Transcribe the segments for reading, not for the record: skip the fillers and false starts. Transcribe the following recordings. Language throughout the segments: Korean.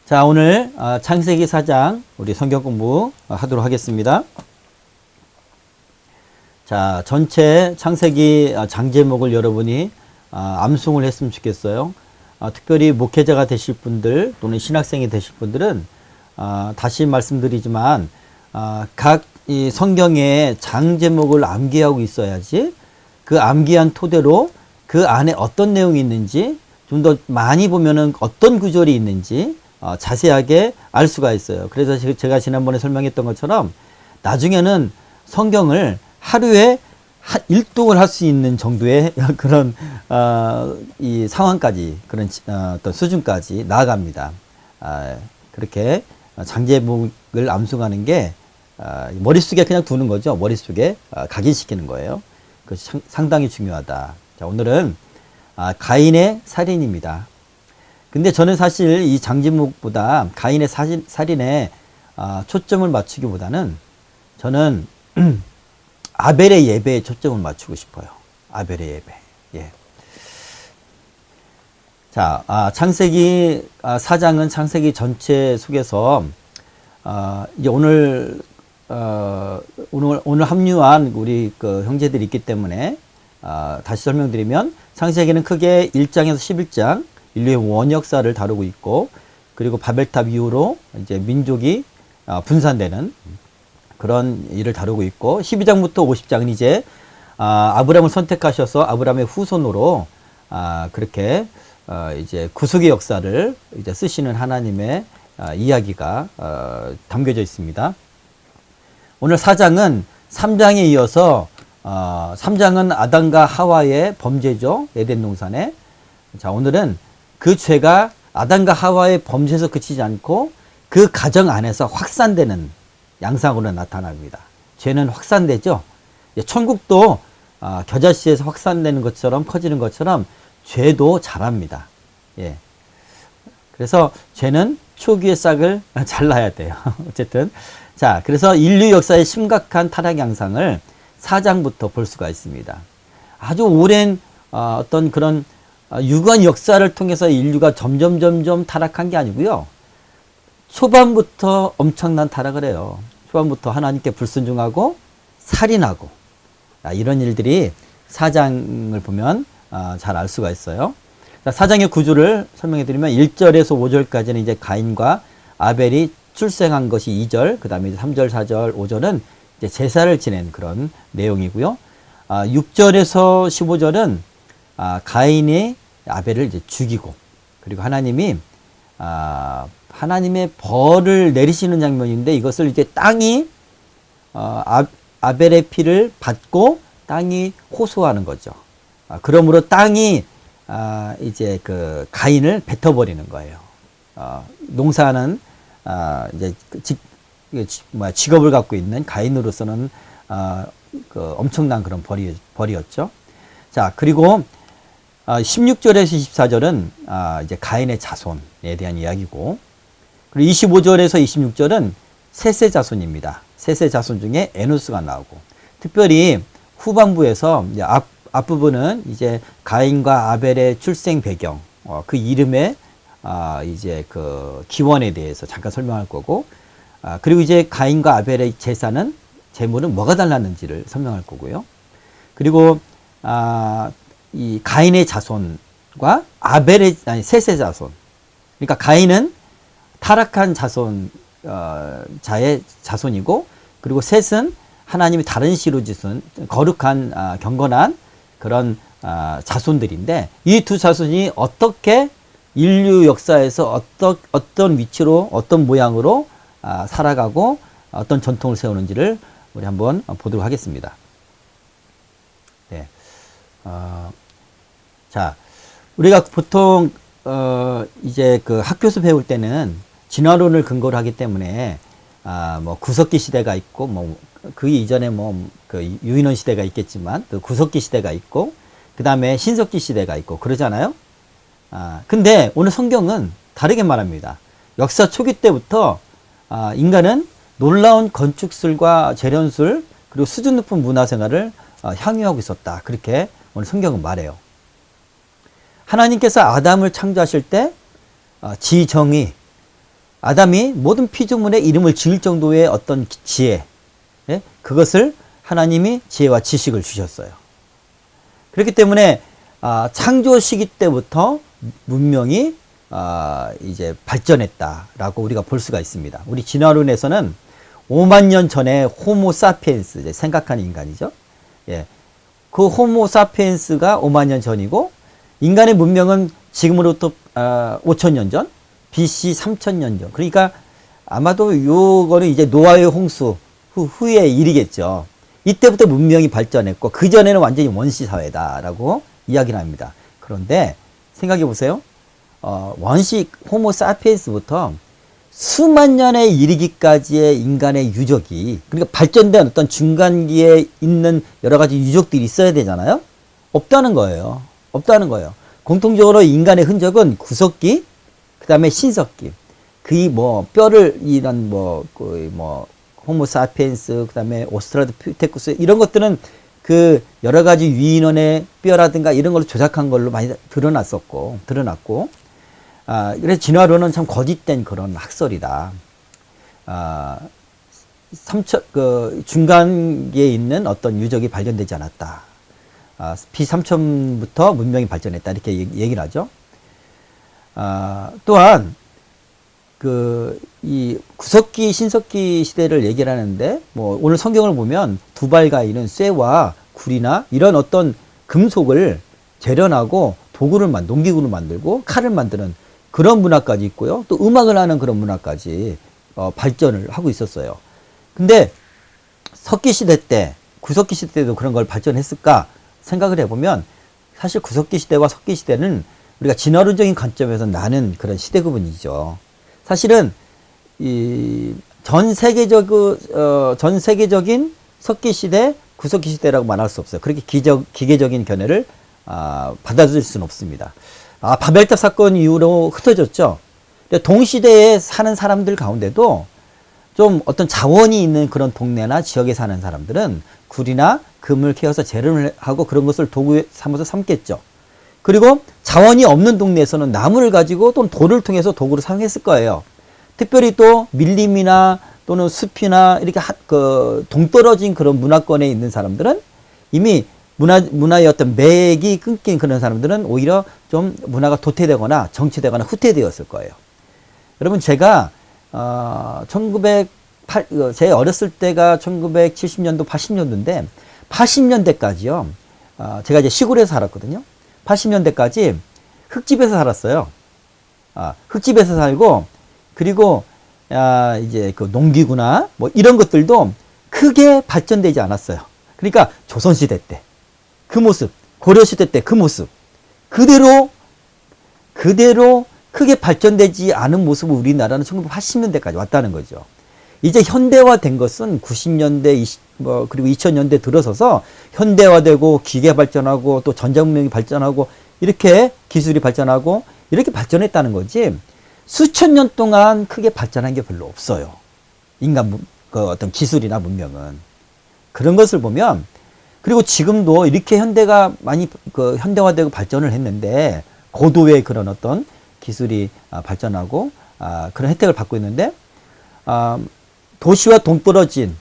자, 오늘 창세기 4장 우리 성경 공부 하도록 하겠습니다. 자, 전체 창세기 장 제목을 여러분이 암송을 했으면 좋겠어요. 특별히 목회자가 되실 분들 또는 신학생이 되실 분들은 다시 말씀드리지만 각 이 성경의 장 제목을 암기하고 있어야지 그 암기한 토대로 그 안에 어떤 내용이 있는지 좀 더 많이 보면은 어떤 구절이 있는지 자세하게 알 수가 있어요. 그래서 제가 지난번에 설명했던 것처럼 나중에는 성경을 하루에 일독을 할 수 있는 정도의 그런 이 상황까지 그런 어떤 수준까지 나아갑니다. 그렇게 장제목을 암송하는 게 머릿속에 그냥 두는 거죠. 머릿속에 각인시키는 거예요. 그것이 상당히 중요하다. 자, 오늘은 가인의 살인입니다. 근데 저는 사실 이 장제목보다 가인의 살인에 초점을 맞추기보다는 저는 아벨의 예배에 초점을 맞추고 싶어요. 아벨의 예배. 예. 자, 창세기 4장은 창세기 전체 속에서 이제 오늘 합류한 우리 그 형제들이 있기 때문에 다시 설명드리면 창세기는 크게 1장에서 11장 인류의 원역사를 다루고 있고, 그리고 바벨탑 이후로 이제 민족이 분산되는 그런 일을 다루고 있고, 12장부터 50장은 이제 아브라함을 선택하셔서 아브라함의 후손으로 그렇게 이제 구속의 역사를 이제 쓰시는 하나님의 이야기가 담겨져 있습니다. 오늘 4장은 3장에 이어서 3장은 아담과 하와의 범죄죠. 에덴 동산에. 자, 오늘은 그 죄가 아담과 하와의 범죄에서 그치지 않고 그 가정 안에서 확산되는 양상으로 나타납니다. 죄는 확산되죠. 천국도 겨자씨에서 확산되는 것처럼 커지는 것처럼 죄도 자랍니다. 예. 그래서 죄는 초기의 싹을 잘라야 돼요. 어쨌든 자, 그래서 인류 역사의 심각한 타락 양상을 4장부터 볼 수가 있습니다. 아주 오랜 어떤 그런 유구한 역사를 통해서 인류가 점점 타락한 게 아니고요. 초반부터 엄청난 타락을 해요. 초반부터 하나님께 불순종하고 살인하고 이런 일들이 4장을 보면 잘 알 수가 있어요. 4장의 구조를 설명해 드리면 1절에서 5절까지는 이제 가인과 아벨이 출생한 것이 2절, 그 다음에 3절, 4절, 5절은 이제 제사를 지낸 그런 내용이고요. 6절에서 15절은 가인이 아벨을 이제 죽이고, 그리고 하나님이 하나님의 벌을 내리시는 장면인데, 이것을 이제 땅이 아벨의 피를 받고 땅이 호소하는 거죠. 그러므로 땅이 이제 그 가인을 뱉어버리는 거예요. 농사는 이제 직업을 갖고 있는 가인으로서는 그 엄청난 그런 벌이었죠. 자, 그리고 16절에서 24절은 이제 가인의 자손에 대한 이야기고, 그리고 25절에서 26절은 셋의 자손입니다. 셋의 자손 중에 에노스가 나오고, 특별히 후반부에서 이제 앞부분은 이제 가인과 아벨의 출생 배경, 그 이름의 이제 그 기원에 대해서 잠깐 설명할 거고, 그리고 이제 가인과 아벨의 제물은 뭐가 달랐는지를 설명할 거고요. 그리고 이 가인의 자손과 셋의 자손. 그러니까 가인은 타락한 자의 자손이고, 그리고 셋은 하나님이 다른 시로 지은 거룩한 경건한 그런 자손들인데, 이 두 자손이 어떻게 인류 역사에서 어떤 위치로 어떤 모양으로 살아가고 어떤 전통을 세우는지를 우리 한번 보도록 하겠습니다. 네. 자, 우리가 보통 이제 그 학교에서 배울 때는 진화론을 근거로 하기 때문에 뭐 구석기 시대가 있고, 뭐 그 이전에 뭐 그 유인원 시대가 있겠지만 또 구석기 시대가 있고, 그 다음에 신석기 시대가 있고 그러잖아요. 근데 오늘 성경은 다르게 말합니다. 역사 초기 때부터 인간은 놀라운 건축술과 재련술, 그리고 수준 높은 문화생활을 향유하고 있었다. 그렇게 오늘 성경은 말해요. 하나님께서 아담을 창조하실 때 지정의, 아담이 모든 피조물의 이름을 지을 정도의 어떤 지혜, 예? 그것을 하나님이 지혜와 지식을 주셨어요. 그렇기 때문에 창조 시기 때부터 문명이 이제 발전했다라고 우리가 볼 수가 있습니다. 우리 진화론에서는 5만 년 전에 호모 사피엔스, 이제 생각하는 인간이죠. 예. 그 호모 사피엔스가 5만 년 전이고, 인간의 문명은 지금으로부터 5,000년 전, BC 3,000년 전. 그러니까 아마도 요거는 이제 노아의 홍수 후의 일이겠죠. 이때부터 문명이 발전했고, 그전에는 완전히 원시 사회다라고 이야기를 합니다. 그런데 생각해 보세요. 원시 호모 사피엔스부터 수만 년에 이르기까지의 인간의 유적이, 그러니까 발전된 어떤 중간기에 있는 여러 가지 유적들이 있어야 되잖아요. 없다는 거예요. 없다는 거예요. 공통적으로 인간의 흔적은 구석기, 그 다음에 신석기. 그 뼈를 이런 호모 사피엔스, 그 다음에 오스트랄로피테쿠스 이런 것들은 그 여러 가지 유인원의 뼈라든가 이런 걸로 조작한 걸로 많이 드러났고, 그래서 진화론은 참 거짓된 그런 학설이다. 중간기에 있는 어떤 유적이 발견되지 않았다. B3000부터 문명이 발전했다. 이렇게 얘기를 하죠. 또한, 이 구석기, 신석기 시대를 얘기를 하는데, 오늘 성경을 보면 두발가인은 쇠와 굴이나 이런 어떤 금속을 재련하고 농기구를 만들고 칼을 만드는 그런 문화까지 있고요. 또 음악을 하는 그런 문화까지 발전을 하고 있었어요. 근데 석기 시대 때, 구석기 시대 때도 그런 걸 발전했을까 생각을 해보면, 사실 구석기 시대와 석기 시대는 우리가 진화론적인 관점에서 나는 그런 시대 구분이죠. 사실은 전 세계적인 석기 시대, 구석기 시대라고 말할 수 없어요. 그렇게 기계적인 견해를 받아들일 수는 없습니다. 바벨탑 사건 이후로 흩어졌죠. 동시대에 사는 사람들 가운데도 좀 어떤 자원이 있는 그런 동네나 지역에 사는 사람들은 굴이나 금을 캐어서 재련을 하고 그런 것을 도구 삼아서 삼겠죠. 그리고 자원이 없는 동네에서는 나무를 가지고 또는 돌을 통해서 도구를 사용했을 거예요. 특별히 또 밀림이나 또는 숲이나 이렇게 동떨어진 그런 문화권에 있는 사람들은 이미 문화의 어떤 맥이 끊긴 그런 사람들은 오히려 좀 문화가 도태되거나 정치되거나 후퇴되었을 거예요. 여러분, 제가 제 어렸을 때가 1970년도, 80년도인데 80년대까지요. 제가 이제 시골에서 살았거든요. 80년대까지 흙집에서 살았어요. 흙집에서 살고, 그리고 이제 그 농기구나 이런 것들도 크게 발전되지 않았어요. 그러니까 조선시대 때 그 모습, 고려시대 때 그 모습 그대로 크게 발전되지 않은 모습을 우리나라는 1980년대까지 왔다는 거죠. 이제 현대화된 것은 90년대 그리고 2000년대 들어서서 현대화되고 기계 발전하고 또 전자문명이 발전하고 이렇게 기술이 발전하고 이렇게 발전했다는 거지, 수천 년 동안 크게 발전한 게 별로 없어요. 인간 어떤 기술이나 문명은. 그런 것을 보면, 그리고 지금도 이렇게 현대가 많이 현대화되고 발전을 했는데, 고도의 그런 어떤 기술이 발전하고 그런 혜택을 받고 있는데, 도시와 동떨어진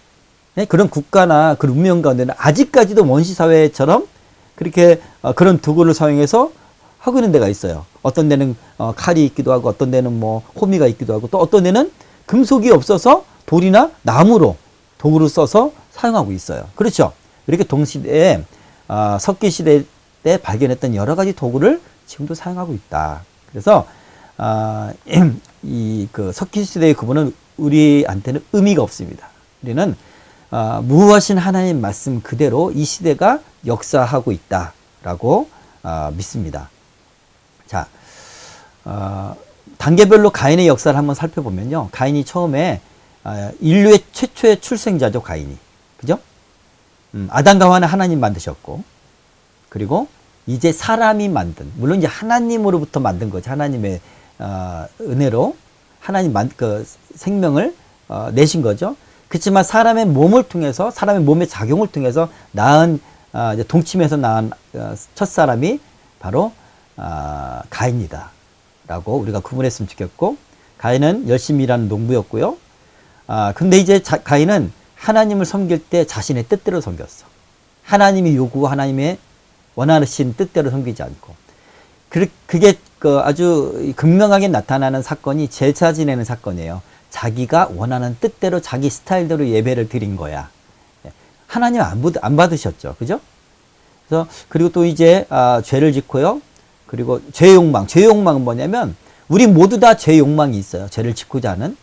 그런 국가나 그런 문명 가운데는 아직까지도 원시사회처럼 그렇게 그런 도구를 사용해서 하고 있는 데가 있어요. 어떤 데는 칼이 있기도 하고, 어떤 데는 호미가 있기도 하고, 또 어떤 데는 금속이 없어서 돌이나 나무로 도구를 써서 사용하고 있어요. 그렇죠? 이렇게 동시대에 석기 시대 때 발견했던 여러 가지 도구를 지금도 사용하고 있다. 그래서 그 석기 시대의 구분은 우리한테는 의미가 없습니다. 우리는 무엇인 하나님 말씀 그대로 이 시대가 역사하고 있다라고 믿습니다. 자, 단계별로 가인의 역사를 한번 살펴보면요. 가인이 처음에 인류의 최초의 출생자죠. 가인이. 그죠? 아담과 하와는 하나님 만드셨고, 그리고 이제 사람이 만든, 물론 이제 하나님으로부터 만든 거죠. 하나님의 은혜로 하나님 생명을 내신 거죠. 그렇지만 사람의 몸을 통해서, 사람의 몸의 작용을 통해서 낳은 이제 동침에서 낳은 첫 사람이 바로 가인이다 라고 우리가 구분했으면 좋겠고, 가인은 열심히 일하는 농부였고요. 근데 이제 가인은 하나님을 섬길 때 자신의 뜻대로 섬겼어. 하나님이 요구, 하나님의 원하신 뜻대로 섬기지 않고. 그게 아주 극명하게 나타나는 사건이 제사 지내는 사건이에요. 자기가 원하는 뜻대로 자기 스타일대로 예배를 드린 거야. 하나님 안 받으셨죠. 그죠? 그래서 그리고 또 이제 죄를 짓고요. 그리고 죄의 욕망은 뭐냐면 우리 모두 다 죄의 욕망이 있어요. 죄를 짓고자 하는.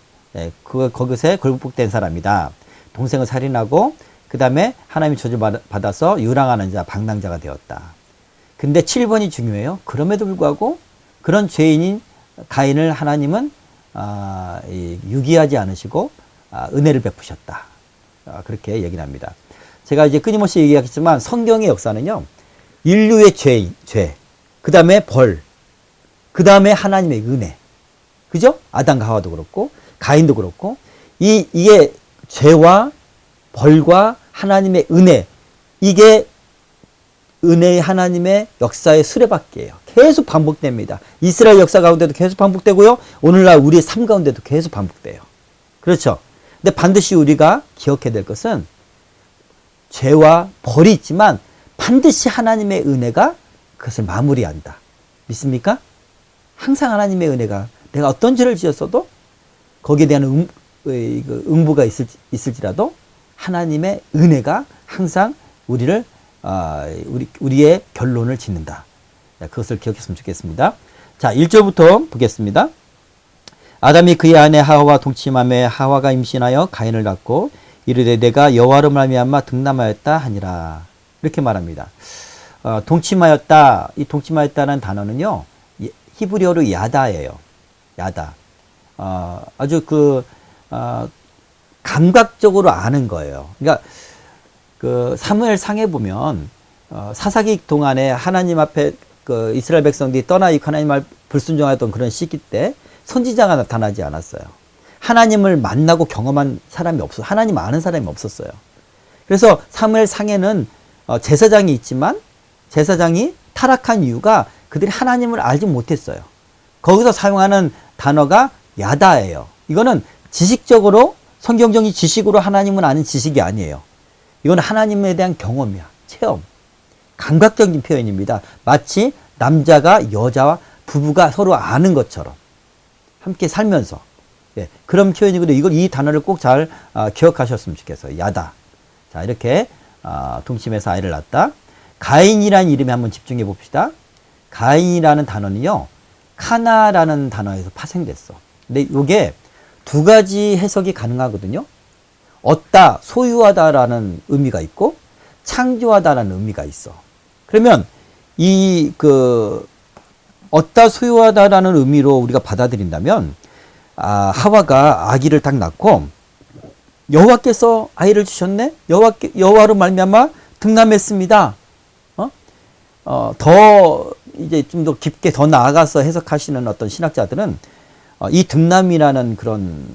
거기서 걸국된 사람이다. 동생을 살인하고 그 다음에 하나님이 저주받아서 유랑하는 자, 방랑자가 되었다. 근데 7번이 중요해요. 그럼에도 불구하고 그런 죄인인 가인을 하나님은 유기하지 않으시고 은혜를 베푸셨다. 그렇게 얘기를 합니다. 제가 이제 끊임없이 얘기하겠지만 성경의 역사는요. 인류의 죄, 그 다음에 벌, 그 다음에 하나님의 은혜. 그죠? 아담과 하와도 그렇고 가인도 그렇고 이게 죄와 벌과 하나님의 은혜, 이게 은혜의 하나님의 역사의 수레바퀴예요. 계속 반복됩니다. 이스라엘 역사 가운데도 계속 반복되고요. 오늘날 우리의 삶 가운데도 계속 반복돼요. 그렇죠? 근데 반드시 우리가 기억해야 될 것은 죄와 벌이 있지만 반드시 하나님의 은혜가 그것을 마무리한다. 믿습니까? 항상 하나님의 은혜가 내가 어떤 죄를 지었어도 거기에 대한 응부가 있을지라도 하나님의 은혜가 항상 우리의 결론을 짓는다. 그것을 기억했으면 좋겠습니다. 자, 1절부터 보겠습니다. 아담이 그의 아내 하와와 동침하매 하와가 임신하여 가인을 낳고 이르되 내가 여호와로 말미암아 등남하였다 하니라. 이렇게 말합니다. 동침하였다. 이 동침하였다는 단어는요. 히브리어로 야다예요. 야다. 아주 감각적으로 아는 거예요. 그러니까 사무엘 상에 보면 사사기 동안에 하나님 앞에 이스라엘 백성들이 떠나 있고 하나님 말 불순종하던 그런 시기 때 선지자가 나타나지 않았어요. 하나님을 만나고 경험한 사람이 없어. 하나님 아는 사람이 없었어요. 그래서 사무엘 상에는 제사장이 있지만 제사장이 타락한 이유가 그들이 하나님을 알지 못했어요. 거기서 사용하는 단어가 야다예요. 이거는 지식적으로 성경적인 지식으로 하나님을 아는 지식이 아니에요. 이건 하나님에 대한 경험이야. 체험. 감각적인 표현입니다. 마치 남자가 여자와 부부가 서로 아는 것처럼 함께 살면서 그런 표현이거든요. 이 단어를 꼭 잘 기억하셨으면 좋겠어요. 야다. 자, 이렇게 동침해서 아이를 낳았다. 가인이라는 이름에 한번 집중해 봅시다. 가인이라는 단어는요. 카나라는 단어에서 파생됐어. 근데 이게 두 가지 해석이 가능하거든요. 얻다, 소유하다라는 의미가 있고 창조하다라는 의미가 있어. 그러면 얻다, 소유하다라는 의미로 우리가 받아들인다면 하와가 아기를 딱 낳고 여호와께서 아이를 주셨네. 여호와로 말미암아 등남했습니다. 더 이제 좀 더 깊게 더 나아가서 해석하시는 어떤 신학자들은 이 등남이라는 그런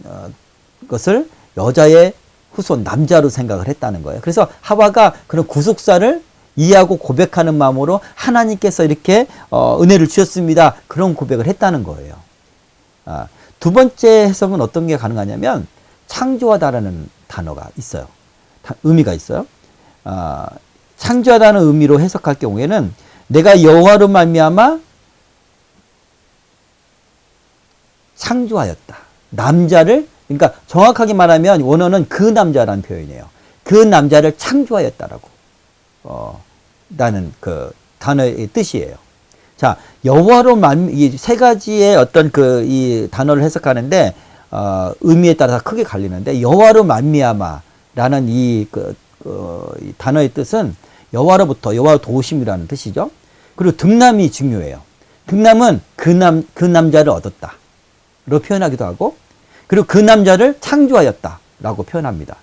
것을 여자의 후손 남자로 생각을 했다는 거예요. 그래서 하와가 그런 구속사를 이해하고 고백하는 마음으로 하나님께서 이렇게 은혜를 주셨습니다. 그런 고백을 했다는 거예요. 두 번째 해석은 어떤 게 가능하냐면 창조하다라는 단어가 있어요. 의미가 있어요. 창조하다는 의미로 해석할 경우에는 내가 여호와로 말미암아 창조하였다. 남자를, 그러니까 정확하게 말하면 원어는 그 남자라는 표현이에요. 그 남자를 창조하였다라고 라는 그 단어의 뜻이에요. 자, 여호와로 이 세 가지의 어떤 이 단어를 해석하는데 의미에 따라서 크게 갈리는데 여호와로 말미암아라는 이 단어의 뜻은 여호와로부터, 여호와 도우심이라는 뜻이죠. 그리고 등남이 중요해요. 등남은 그 남자를 얻었다로 표현하기도 하고, 그리고 그 남자를 창조하였다라고 표현합니다.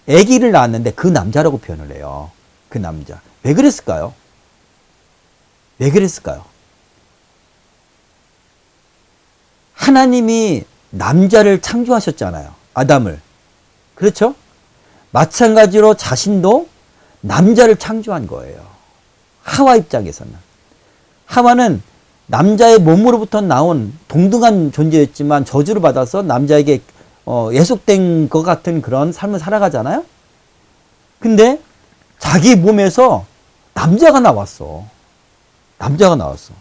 아기를 낳았는데 그 남자라고 표현을 해요. 그 남자. 왜 그랬을까요? 왜 그랬을까요? 하나님이 남자를 창조하셨잖아요. 아담을. 그렇죠? 마찬가지로 자신도 남자를 창조한 거예요. 하와 입장에서는. 하와는 남자의 몸으로부터 나온 동등한 존재였지만 저주를 받아서 남자에게 예속된 것 같은 그런 삶을 살아가잖아요. 근데 자기 몸에서 남자가 나왔어. 남자가 나왔어.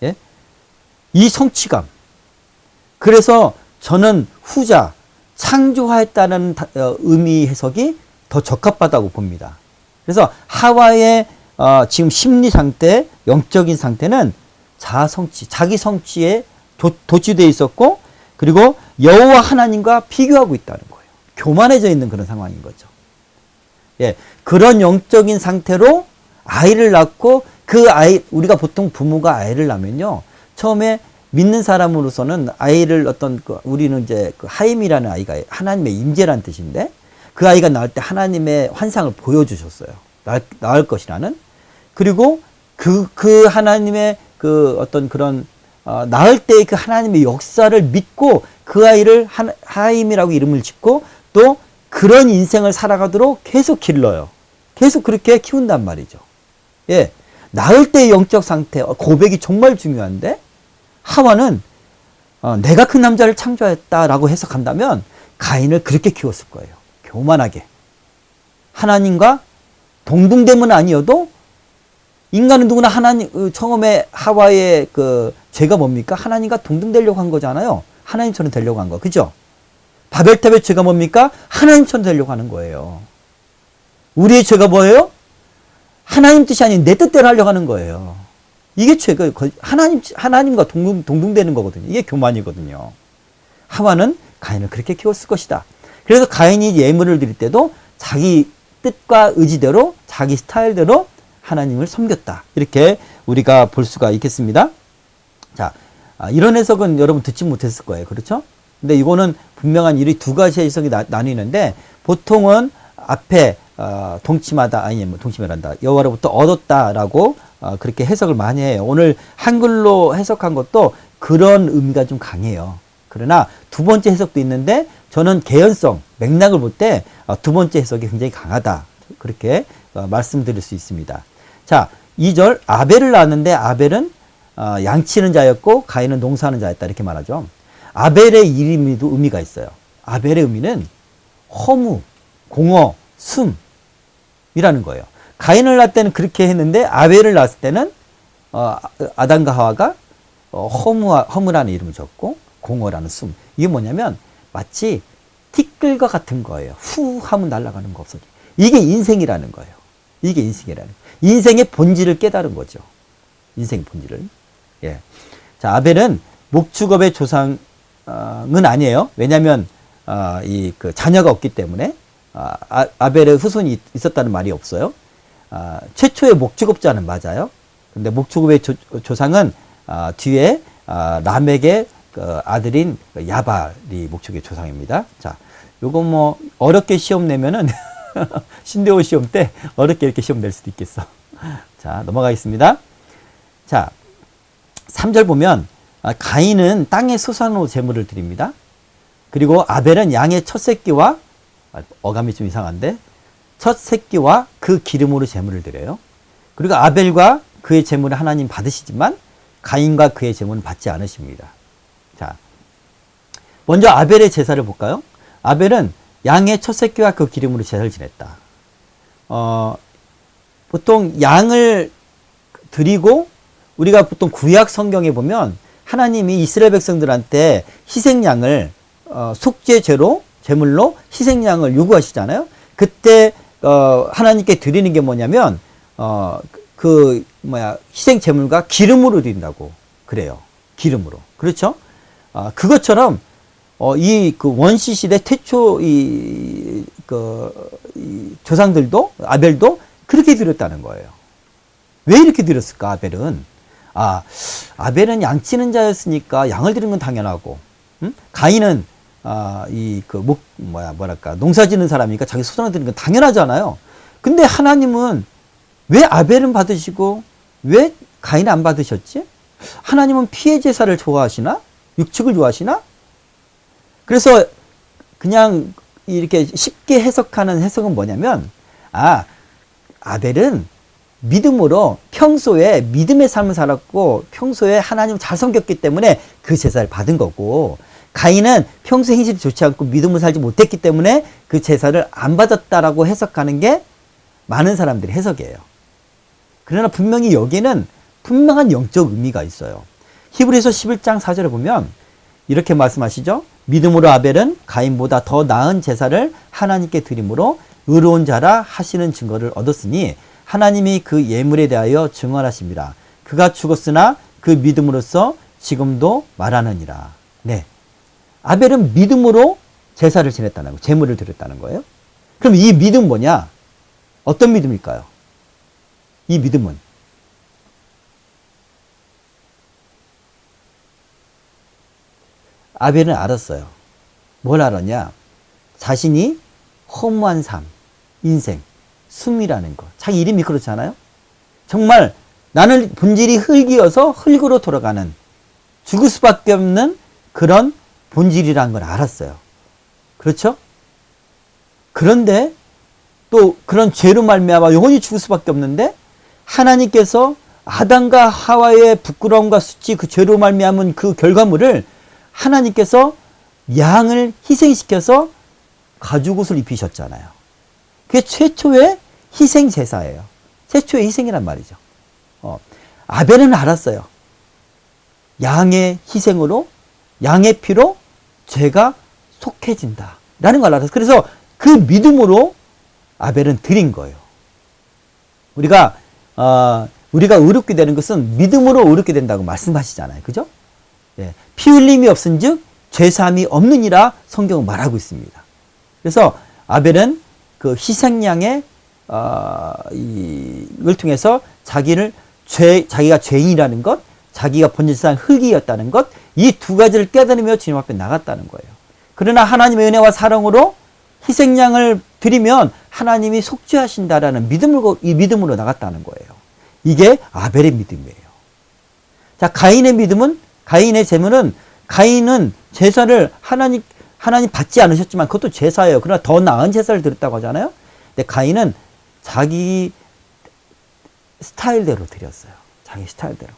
예? 이 성취감. 그래서 저는 후자, 창조하였다는 의미 해석이 더 적합하다고 봅니다. 그래서 하와의 지금 심리 상태, 영적인 상태는 자아 성취, 자기 성취에 도취되어 있었고, 그리고 여호와 하나님과 비교하고 있다는 거예요. 교만해져 있는 그런 상황인 거죠. 예, 그런 영적인 상태로 아이를 낳고 그 아이, 우리가 보통 부모가 아이를 낳으면요, 처음에 믿는 사람으로서는 아이를 우리는 이제 그 하임이라는 아이가 하나님의 임재라는 뜻인데, 그 아이가 낳을 때 하나님의 환상을 보여주셨어요. 낳을 것이라는. 그리고 그 하나님의 낳을 때의 그 하나님의 역사를 믿고 그 아이를 하임이라고 이름을 짓고 또 그런 인생을 살아가도록 계속 길러요. 계속 그렇게 키운단 말이죠. 예. 낳을 때의 영적 상태, 고백이 정말 중요한데, 하와는 내가 그 남자를 창조했다라고 해석한다면 가인을 그렇게 키웠을 거예요. 교만하게. 하나님과 동등됨은 아니어도 인간은 누구나 처음에 하와의 그 죄가 뭡니까? 하나님과 동등되려고 한 거잖아요. 하나님처럼 되려고 한 거. 그죠? 바벨탑의 죄가 뭡니까? 하나님처럼 되려고 하는 거예요. 우리의 죄가 뭐예요? 하나님 뜻이 아닌 내 뜻대로 하려고 하는 거예요. 이게 죄가 하나님과 동등되는 거거든요. 이게 교만이거든요. 하와는 가인을 그렇게 키웠을 것이다. 그래서 가인이 예물을 드릴 때도 자기 뜻과 의지대로 자기 스타일대로 하나님을 섬겼다. 이렇게 우리가 볼 수가 있겠습니다. 자, 이런 해석은 여러분 듣지 못했을 거예요. 그렇죠? 근데 이거는 분명한 이 두 가지 해석이 나뉘는데, 보통은 앞에 동침하다, 동침이란다, 여호와로부터 얻었다라고 그렇게 해석을 많이 해요. 오늘 한글로 해석한 것도 그런 의미가 좀 강해요. 그러나 두 번째 해석도 있는데, 저는 개연성, 맥락을 볼 때 두 번째 해석이 굉장히 강하다. 그렇게 말씀드릴 수 있습니다. 자, 2절, 아벨을 낳았는데 아벨은 양치는 자였고 가인은 농사하는 자였다. 이렇게 말하죠. 아벨의 이름에도 의미가 있어요. 아벨의 의미는 허무, 공허, 숨이라는 거예요. 가인을 낳을 때는 그렇게 했는데 아벨을 낳았을 때는 아담과 하와가 허무라는 이름을 줬고 공허라는 숨. 이게 뭐냐면 마치 티끌과 같은 거예요. 후 하면 날아가는 거 없어지. 이게 인생이라는 거예요. 이게 인생이라는 거예요. 인생의 본질을 깨달은 거죠. 인생의 본질을. 예. 자, 아벨은 목축업의 조상은 아니에요. 왜냐하면 그 자녀가 없기 때문에 아벨의 후손이 있었다는 말이 없어요. 최초의 목축업자는 맞아요. 근데 목축업의 조상은 뒤에 라멕의 그 아들인 야발이 목축의 조상입니다. 자, 요거 뭐 어렵게 시험 내면은 신대호 시험 때 어렵게 이렇게 시험 낼 수도 있겠어. 자, 넘어가겠습니다. 자, 3절 보면 가인은 땅의 소산으로 제물을 드립니다. 그리고 아벨은 양의 첫 새끼와, 어감이 좀 이상한데, 첫 새끼와 그 기름으로 제물을 드려요. 그리고 아벨과 그의 제물을 하나님 받으시지만 가인과 그의 제물은 받지 않으십니다. 자, 먼저 아벨의 제사를 볼까요? 아벨은 양의 첫 새끼와 그 기름으로 제사를 지냈다. 보통 양을 드리고, 우리가 보통 구약 성경에 보면 하나님이 이스라엘 백성들한테 희생양을 속죄제로, 제물로 희생양을 요구하시잖아요. 그때 하나님께 드리는 게 뭐냐면 희생 제물과 기름으로 드린다고 그래요. 기름으로. 그렇죠? 그것처럼 그 원시 시대 태초 조상들도, 아벨도 그렇게 드렸다는 거예요. 왜 이렇게 드렸을까? 아벨은 양치는 자였으니까 양을 드리는 건 당연하고, 가인은 농사 짓는 사람이니까 자기 소산을 드리는 건 당연하잖아요. 근데 하나님은 왜 아벨은 받으시고 왜 가인은 안 받으셨지? 하나님은 피해 제사를 좋아하시나? 육축을 좋아하시나? 그래서 그냥 이렇게 쉽게 해석하는 해석은 뭐냐면, 아벨은 믿음으로 평소에 믿음의 삶을 살았고 평소에 하나님을 잘 섬겼기 때문에 그 제사를 받은 거고, 가인은 평소 행실이 좋지 않고 믿음을 살지 못했기 때문에 그 제사를 안 받았다라고 해석하는 게 많은 사람들의 해석이에요. 그러나 분명히 여기에는 분명한 영적 의미가 있어요. 히브리서 11장 4절에 보면 이렇게 말씀하시죠. 믿음으로 아벨은 가인보다 더 나은 제사를 하나님께 드림으로 의로운 자라 하시는 증거를 얻었으니 하나님이 그 예물에 대하여 증언하십니다. 그가 죽었으나 그 믿음으로써 지금도 말하느니라. 네, 아벨은 믿음으로 제사를 지냈다는 거예요. 제물을 드렸다는 거예요. 그럼 이 믿음 뭐냐? 어떤 믿음일까요? 이 믿음은 아벨은 알았어요. 뭘 알았냐? 자신이 허무한 삶, 인생, 숨이라는 것. 자기 이름이 그렇잖아요. 정말 나는 본질이 흙이어서 흙으로 돌아가는, 죽을 수밖에 없는 그런 본질이라는 걸 알았어요. 그렇죠? 그런데 또 그런 죄로 말미암아 영원히 죽을 수밖에 없는데 하나님께서 아담과 하와의 부끄러움과 수치, 그 죄로 말미암은 그 결과물을 하나님께서 양을 희생시켜서 가죽옷을 입히셨잖아요. 그게 최초의 희생 제사예요. 최초의 희생이란 말이죠. 아벨은 알았어요. 양의 희생으로, 양의 피로 죄가 속해진다 라는 걸 알았어요. 그래서 그 믿음으로 아벨은 드린 거예요. 우리가 의롭게 되는 것은 믿음으로 의롭게 된다고 말씀하시잖아요. 그죠? 예, 피 흘림이 없은즉 죄사함이 없느니라 성경은 말하고 있습니다. 그래서 아벨은 그 희생양의 이걸 통해서 자기가 죄인이라는 것, 자기가 본질상 흙이었다는 것, 이 두 가지를 깨달으며 주님 앞에 나갔다는 거예요. 그러나 하나님의 은혜와 사랑으로 희생양을 드리면 하나님이 속죄하신다라는 믿음으로 나갔다는 거예요. 이게 아벨의 믿음이에요. 자, 가인의 제물은 가인은 제사를 하나님 받지 않으셨지만 그것도 제사예요. 그러나 더 나은 제사를 드렸다고 하잖아요. 근데 가인은 자기 스타일대로 드렸어요. 자기 스타일대로.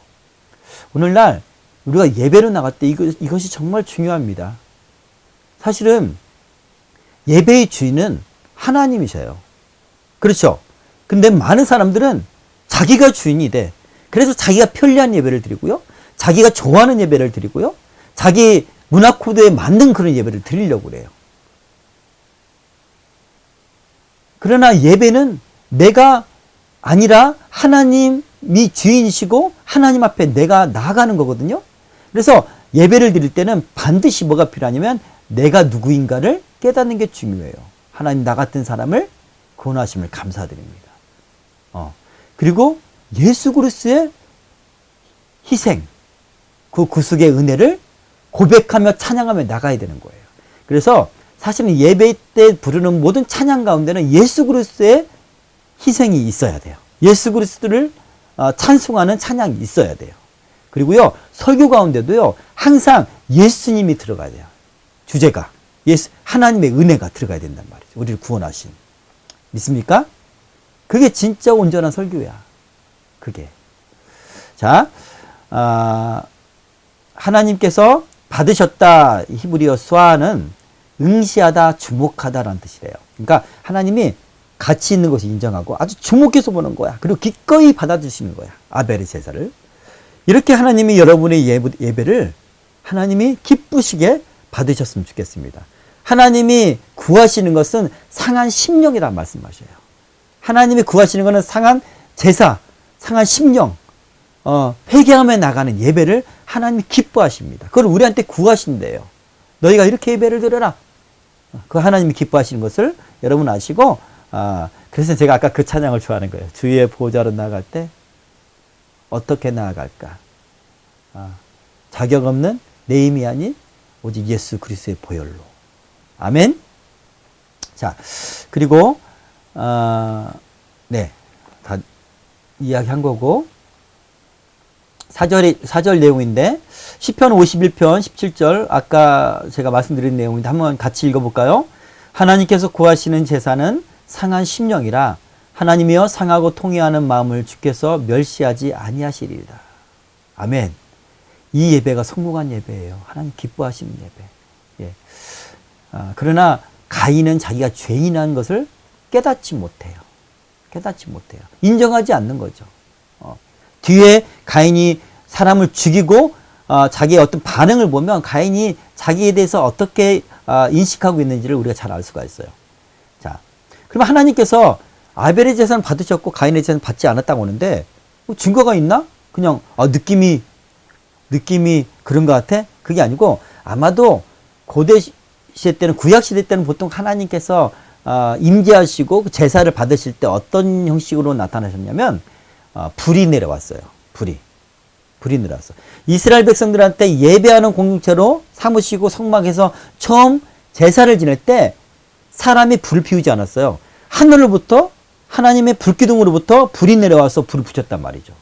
오늘날 우리가 예배로 나갈 때 이것이 정말 중요합니다. 사실은 예배의 주인은 하나님이셔요. 그렇죠? 근데 많은 사람들은 자기가 주인이 돼. 그래서 자기가 편리한 예배를 드리고요. 자기가 좋아하는 예배를 드리고요. 자기 문화 코드에 맞는 그런 예배를 드리려고 그래요. 그러나 예배는 내가 아니라 하나님이 주인이시고 하나님 앞에 내가 나아가는 거거든요. 그래서 예배를 드릴 때는 반드시 뭐가 필요하냐면 내가 누구인가를 깨닫는 게 중요해요. 하나님 나 같은 사람을 구원하심을 감사드립니다. 그리고 예수 그리스도의 희생, 그 구속의 은혜를 고백하며 찬양하며 나가야 되는 거예요. 그래서 사실은 예배 때 부르는 모든 찬양 가운데는 예수 그리스도의 희생이 있어야 돼요. 예수 그리스도를 찬송하는 찬양이 있어야 돼요. 그리고요, 설교 가운데도요, 항상 예수님이 들어가야 돼요. 주제가 하나님의 은혜가 들어가야 된단 말이죠. 우리를 구원하신. 믿습니까? 그게 진짜 온전한 설교야. 그게. 자, 하나님께서 받으셨다. 히브리어 수아는 응시하다, 주목하다라는 뜻이래요. 그러니까 하나님이 가치 있는 것을 인정하고 아주 주목해서 보는 거야. 그리고 기꺼이 받아주시는 거야. 아벨의 제사를. 이렇게 하나님이 여러분의 예배를 하나님이 기쁘시게 받으셨으면 좋겠습니다. 하나님이 구하시는 것은 상한 심령이라는 말씀하셔요. 하나님이 구하시는 것은 상한 제사, 상한 심령, 회개하며 나가는 예배를 하나님이 기뻐하십니다. 그걸 우리한테 구하신대요. 너희가 이렇게 예배를 드려라. 그 하나님이 기뻐하시는 것을 여러분 아시고, 그래서 제가 아까 그 찬양을 좋아하는 거예요. 주의 보좌로 나아갈 때 어떻게 나아갈까? 자격 없는 내 힘이 아닌 오직 예수 그리스도의 보혈로. 아멘. 자, 그리고 네, 다 이야기한 거고, 4절 내용인데 시편 51편 17절 아까 제가 말씀드린 내용인데 한번 같이 읽어볼까요? 하나님께서 구하시는 제사는 상한 심령이라 하나님이여 상하고 통회하는 마음을 주께서 멸시하지 아니하시리이다. 아멘. 이 예배가 성공한 예배예요. 하나님 기뻐하시는 예배. 예. 그러나 가인은 자기가 죄인한 것을 깨닫지 못해요. 깨닫지 못해요. 인정하지 않는 거죠. 뒤에 가인이 사람을 죽이고 자기의 어떤 반응을 보면 가인이 자기에 대해서 어떻게 인식하고 있는지를 우리가 잘 알 수가 있어요. 자, 그러면 하나님께서 아벨의 제사는 받으셨고 가인의 제사는 받지 않았다고 하는데 뭐 증거가 있나? 그냥 느낌이 그런 것 같아? 그게 아니고 아마도 고대 시대 때는 구약 시대 때는 보통 하나님께서 임재하시고 제사를 받으실 때 어떤 형식으로 나타나셨냐면 불이 내려왔어요. 불이 내려왔어. 이스라엘 백성들한테 예배하는 공동체로 삼으시고 성막에서 처음 제사를 지낼 때 사람이 불을 피우지 않았어요. 하늘로부터 하나님의 불기둥으로부터 불이 내려와서 불을 붙였단 말이죠.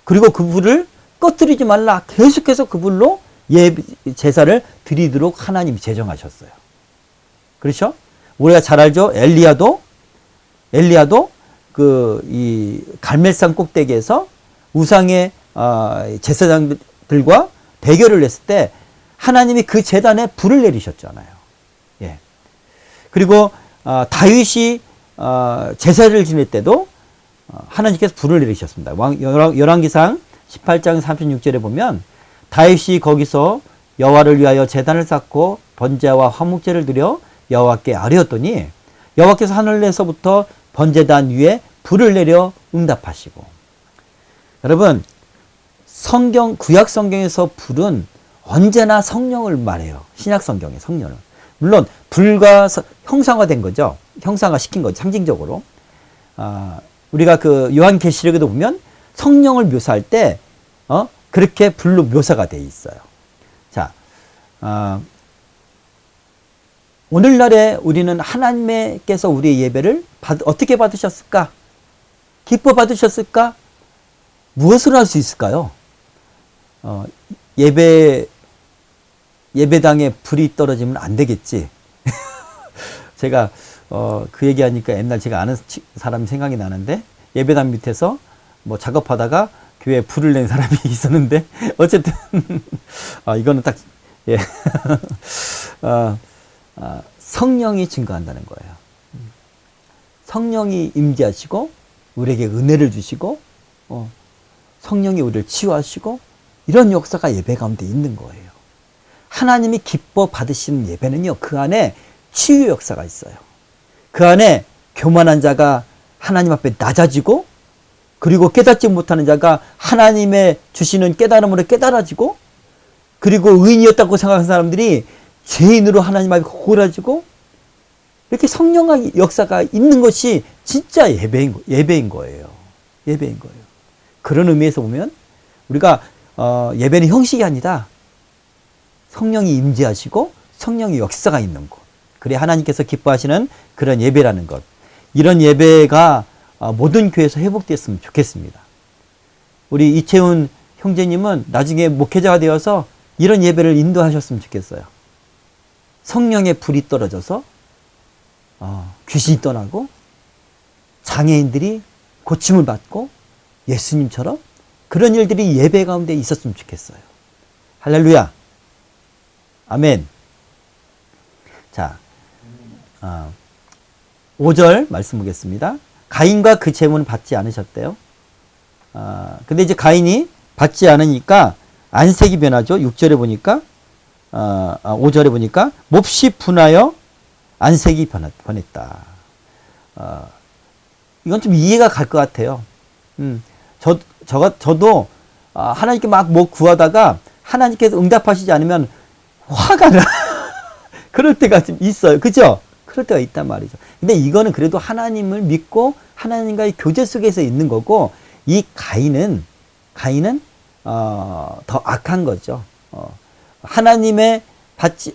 그리고 그 불을 꺼뜨리지 말라. 계속해서 그 불로 제사를 드리도록 하나님이 제정하셨어요. 그렇죠? 우리가 잘 알죠? 엘리야도 이 갈멜산 꼭대기에서 우상의 제사장들과 대결을 했을 때 하나님이 그 제단에 불을 내리셨잖아요. 예. 그리고 다윗이 제사를 지낼 때도 하나님께서 불을 내리셨습니다. 열왕기상 18장 36절에 보면 다윗이 거기서 여호와를 위하여 제단을 쌓고 번제와 화목제를 드려 여호와께 아뢰었더니 여호와께서 하늘에서부터 번제단 위에 불을 내려 응답하시고. 여러분, 구약 성경에서 불은 언제나 성령을 말해요. 신약 성경의 성령을. 물론 불과 형상화된 거죠. 형상화시킨 거죠. 상징적으로. 우리가 그 요한계시록에도 보면 성령을 묘사할 때 그렇게 불로 묘사가 되어 있어요. 자, 오늘날에 우리는 하나님께서 우리의 예배를 어떻게 받으셨을까? 기뻐 받으셨을까? 무엇을 할 수 있을까요? 예배당에 불이 떨어지면 안 되겠지. 제가 그 얘기하니까 옛날 제가 아는 사람이 생각이 나는데 예배당 밑에서 뭐 작업하다가 교회에 불을 낸 사람이 있었는데 어쨌든 이거는 딱 예. 성령이 증거한다는 거예요. 성령이 임재하시고 우리에게 은혜를 주시고 성령이 우리를 치유하시고 이런 역사가 예배 가운데 있는 거예요. 하나님이 기뻐 받으시는 예배는요, 그 안에 치유 역사가 있어요. 그 안에 교만한 자가 하나님 앞에 낮아지고, 그리고 깨닫지 못하는 자가 하나님의 주시는 깨달음으로 깨달아지고, 그리고 의인이었다고 생각하는 사람들이 죄인으로 하나님 앞에 고라지고, 이렇게 성령의 역사가 있는 것이 진짜 예배인 거예요. 예배인 거예요. 그런 의미에서 보면 우리가 예배는 형식이 아니다. 성령이 임재하시고 성령의 역사가 있는 것. 그래 하나님께서 기뻐하시는 그런 예배라는 것. 이런 예배가 모든 교회에서 회복됐으면 좋겠습니다. 우리 이채훈 형제님은 나중에 목회자가 되어서 이런 예배를 인도하셨으면 좋겠어요. 성령의 불이 떨어져서 귀신이 떠나고 장애인들이 고침을 받고 예수님처럼 그런 일들이 예배 가운데 있었으면 좋겠어요. 할렐루야. 아멘. 자, 5절 말씀 보겠습니다. 가인과 그 제물은 받지 않으셨대요. 근데 이제 가인이 받지 않으니까 안색이 변하죠. 6절에 보니까, 5절에 보니까 몹시 분하여 안색이 변했다. 이건 좀 이해가 갈 것 같아요. 저도 하나님께 막 뭐 구하다가 하나님께서 응답하시지 않으면 화가 나. 그럴 때가 좀 있어요. 그죠? 그럴 때가 있단 말이죠. 근데 이거는 그래도 하나님을 믿고 하나님과의 교제 속에서 있는 거고, 이 가인은 더 악한 거죠.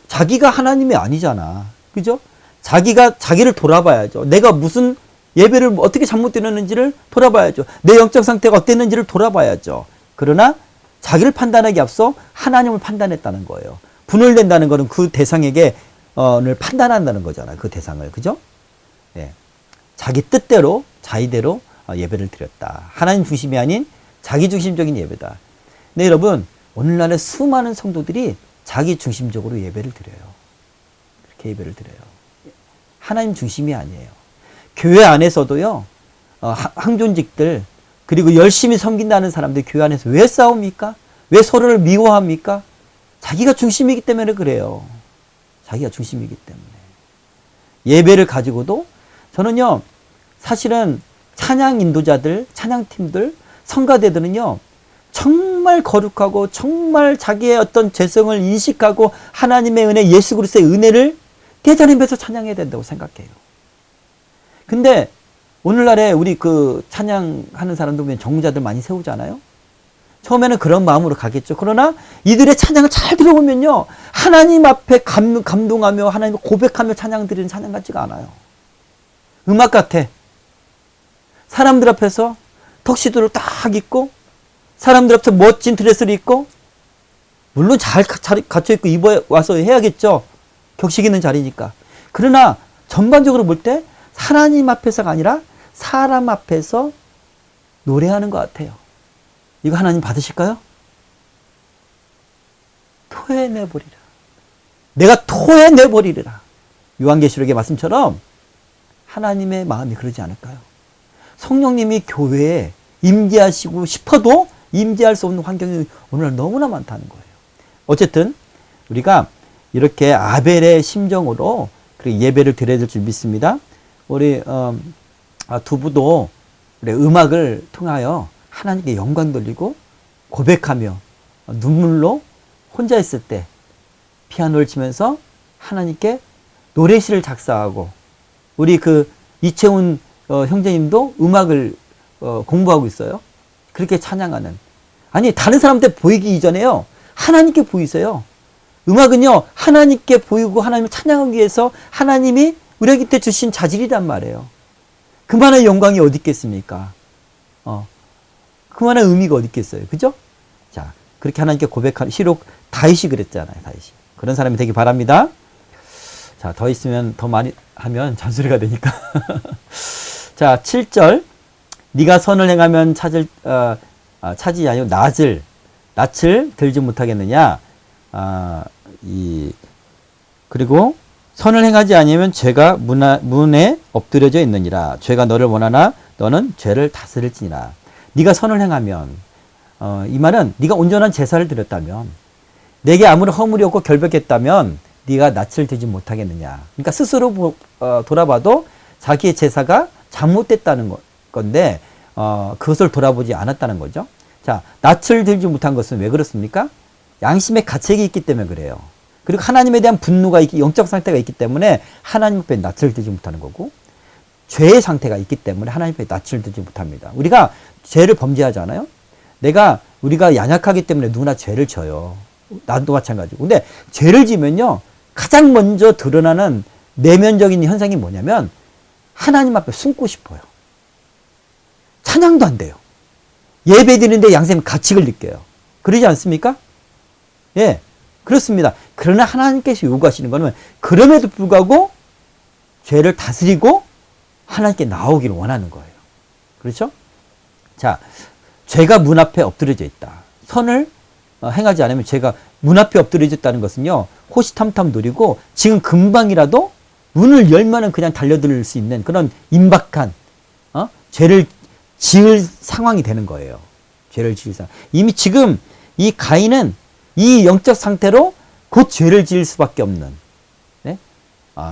자기가 하나님이 아니잖아. 그죠? 자기를 돌아봐야죠. 내가 무슨 예배를 어떻게 잘못되었는지를 돌아봐야죠. 내 영적 상태가 어땠는지를 돌아봐야죠. 그러나 자기를 판단하기 앞서 하나님을 판단했다는 거예요. 분을 낸다는 것은 그 대상에게 를 판단한다는 거잖아요. 그 대상을. 그죠? 예. 자기 뜻대로 자의대로 예배를 드렸다. 하나님 중심이 아닌 자기 중심적인 예배다. 네, 여러분, 오늘날의 수많은 성도들이 자기 중심적으로 예배를 드려요. 그렇게 예배를 드려요. 하나님 중심이 아니에요. 교회 안에서도요, 항존직들, 그리고 열심히 섬긴다는 사람들 교회 안에서 왜 싸웁니까? 왜 서로를 미워합니까? 자기가 중심이기 때문에 그래요. 자기가 중심이기 때문에. 예배를 가지고도 저는요, 사실은 찬양 인도자들, 찬양팀들, 성가대들은요, 정말 거룩하고 정말 자기의 어떤 죄성을 인식하고 하나님의 은혜, 예수 그리스도의 은혜를 깨달으면서 찬양해야 된다고 생각해요. 근데 오늘날에 우리 그 찬양하는 사람들 보면 전문자들 많이 세우잖아요. 처음에는 그런 마음으로 가겠죠. 그러나 이들의 찬양을 잘 들어보면요, 하나님 앞에 감동하며 하나님을 고백하며 찬양 드리는 찬양 같지가 않아요. 음악 같아. 사람들 앞에서 턱시도를 딱 입고 사람들 앞에서 멋진 드레스를 입고, 물론 잘 갖춰입고 입어 와서 해야겠죠. 격식 있는 자리니까. 그러나 전반적으로 볼 때 하나님 앞에서가 아니라 사람 앞에서 노래하는 것 같아요. 이거 하나님 받으실까요? 토해내버리라. 내가 토해내버리리라. 요한계시록의 말씀처럼 하나님의 마음이 그러지 않을까요? 성령님이 교회에 임재하시고 싶어도 임재할 수 없는 환경이 오늘날 너무나 많다는 거예요. 어쨌든 우리가 이렇게 아벨의 심정으로 예배를 드려야 될 줄 믿습니다. 우리 두부도 음악을 통하여 하나님께 영광 돌리고 고백하며 눈물로 혼자 있을 때 피아노를 치면서 하나님께 노래시를 작사하고, 우리 그 이채훈 형제님도 음악을 공부하고 있어요. 그렇게 찬양하는. 아니, 다른 사람한테 보이기 이전에요, 하나님께 보이세요. 음악은요, 하나님께 보이고 하나님을 찬양하기 위해서 하나님이 우리에게 주신 자질이란 말이에요. 그만한 영광이 어디 있겠습니까? 그만한 의미가 어디 있겠어요. 그죠? 자, 그렇게 하나님께 고백하는, 시록 다윗이 그랬잖아요. 다윗이. 그런 사람이 되기 바랍니다. 자, 더 있으면 더 많이 하면 잔소리가 되니까. 자, 7절. 네가 선을 행하면 차지 아니고 낯을 들지 못하겠느냐. 그리고 선을 행하지 아니면 죄가 문에 엎드려져 있느니라. 죄가 너를 원하나 너는 죄를 다스릴지니라. 네가 선을 행하면, 이 말은 네가 온전한 제사를 드렸다면, 내게 아무런 허물이 없고 결백했다면 네가 낯을 들지 못하겠느냐. 그러니까 스스로 돌아봐도 자기의 제사가 잘못됐다는 건데 그것을 돌아보지 않았다는 거죠. 자, 낯을 들지 못한 것은 왜 그렇습니까? 양심의 가책이 있기 때문에 그래요. 그리고 하나님에 대한 분노가 영적 상태가 있기 때문에 하나님 앞에 낯을 들지 못하는 거고, 죄의 상태가 있기 때문에 하나님 앞에 낯을 들지 못합니다. 우리가 죄를 범죄하잖아요. 우리가 연약하기 때문에 누구나 죄를 져요. 나도 마찬가지고. 근데 죄를 지면요, 가장 먼저 드러나는 내면적인 현상이 뭐냐면 하나님 앞에 숨고 싶어요. 찬양도 안 돼요. 예배 드리는데 양쌤 가책을 느껴요. 그러지 않습니까? 예, 그렇습니다. 그러나 하나님께서 요구하시는 것은 그럼에도 불구하고 죄를 다스리고 하나님께 나오기를 원하는 거예요. 그렇죠? 자, 죄가 문 앞에 엎드려져 있다. 선을 행하지 않으면 죄가 문 앞에 엎드려져 있다는 것은요, 호시탐탐 노리고 지금 금방이라도 문을 열면은 그냥 달려들 수 있는 그런 임박한 죄를 지을 상황이 되는 거예요. 죄를 지을 상황. 이미 지금 이 가인은 이 영적 상태로 곧 죄를 지을 수밖에 없는, 네?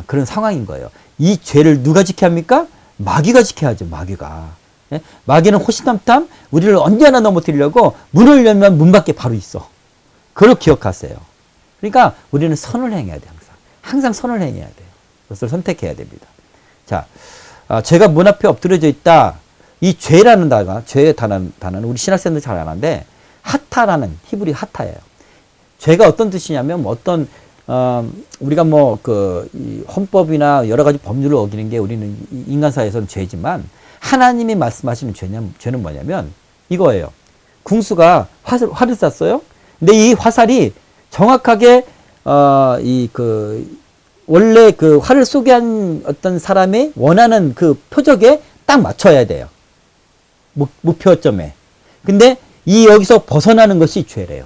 그런 상황인 거예요. 이 죄를 누가 지켜야 합니까? 마귀가 지켜야죠. 마귀가. 네? 마귀는 호시탐탐 우리를 언제 하나 넘어뜨리려고 문을 열면 문 밖에 바로 있어. 그걸 기억하세요. 그러니까 우리는 선을 행해야 돼. 항상 선을 행해야 돼요. 그것을 선택해야 됩니다. 자, 죄가 문 앞에 엎드려져 있다. 이 죄라는 죄의 단어는 우리 신학생들 잘 아는데, 하타라는, 히브리 하타예요. 죄가 어떤 뜻이냐면, 우리가 이 헌법이나 여러 가지 법률을 어기는 게 우리는 인간사회에서는 죄지만, 하나님이 말씀하시는 죄는 뭐냐면 이거예요. 궁수가 활을 쐈어요. 근데 이 화살이 정확하게 원래 그 활을 쏘게 한 어떤 사람의 원하는 그 표적에 딱 맞춰야 돼요. 목표점에. 근데 이 여기서 벗어나는 것이 죄래요.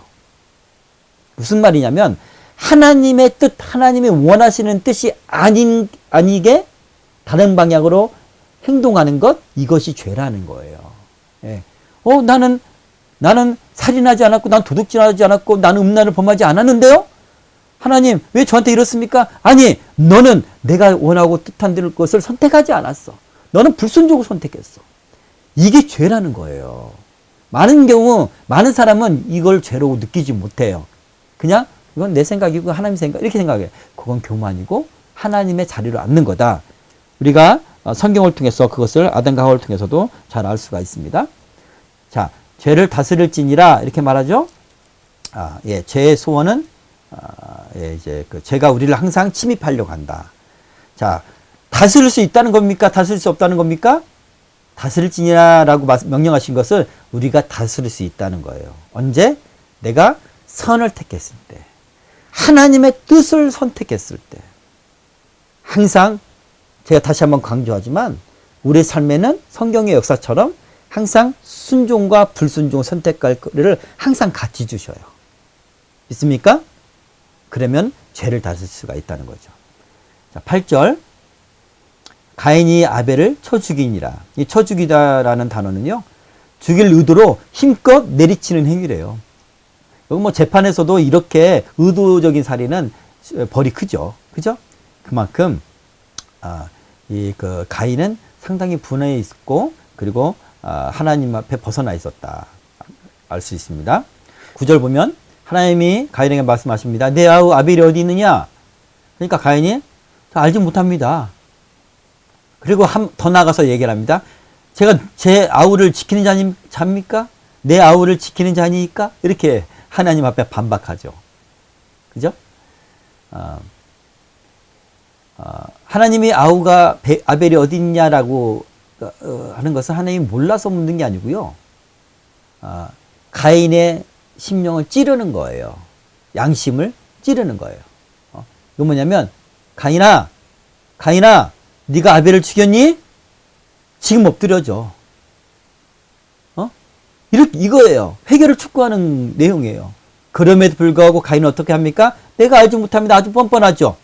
무슨 말이냐면 하나님의 뜻, 하나님이 원하시는 뜻이 아니게 다른 방향으로 행동하는 것, 이것이 죄라는 거예요. 예. 나는 살인하지 않았고, 난 도둑질하지 않았고, 나는 음란을 범하지 않았는데요? 하나님, 왜 저한테 이렇습니까? 아니, 너는 내가 원하고 뜻한 것을 선택하지 않았어. 너는 불순종을 선택했어. 이게 죄라는 거예요. 많은 경우, 많은 사람은 이걸 죄로 느끼지 못해요. 그냥, 이건 내 생각이고, 하나님 생각, 이렇게 생각해요. 그건 교만이고, 하나님의 자리로 앉는 거다. 우리가 성경을 통해서 그것을 아담과 하와를 통해서도 잘 알 수가 있습니다. 자, 죄를 다스릴지니라 이렇게 말하죠. 죄의 소원은 이제 죄가 우리를 항상 침입하려고 한다. 자, 다스릴 수 있다는 겁니까? 다스릴 수 없다는 겁니까? 다스릴지니라라고 명령하신 것을 우리가 다스릴 수 있다는 거예요. 언제? 내가 선을 택했을 때, 하나님의 뜻을 선택했을 때. 항상 제가 다시 한번 강조하지만 우리 삶에는 성경의 역사처럼 항상 순종과 불순종 선택과를 항상 같이 주셔요. 믿습니까? 그러면 죄를 다스릴 수가 있다는 거죠. 자, 8절. 가인이 아벨을 쳐 죽이니라. 이 쳐 죽이다라는 단어는요, 죽일 의도로 힘껏 내리치는 행위래요. 여기 뭐 재판에서도 이렇게 의도적인 살인은 벌이 크죠. 그죠? 그만큼 가인은 상당히 분해해 있고, 그리고 하나님 앞에 벗어나 있었다. 알 수 있습니다. 9절 보면 하나님이 가인에게 말씀하십니다. 내 아우 아벨이 어디 있느냐? 그러니까 가인이 알지 못합니다. 그리고 더 나아가서 얘기를 합니다. 제가 제 아우를 지키는 자입니까? 내 아우를 지키는 자니까? 이렇게 하나님 앞에 반박하죠. 그죠? 하나님이 아벨이 어디 있냐라고 하는 것은 하나님이 몰라서 묻는 게 아니고요. 가인의 심령을 찌르는 거예요. 양심을 찌르는 거예요. 이건 뭐냐면, 가인아, 네가 아벨을 죽였니? 지금 엎드려줘. 이거예요. 회개를 촉구하는 내용이에요. 그럼에도 불구하고 가인은 어떻게 합니까? 내가 알지 못합니다. 아주 뻔뻔하죠.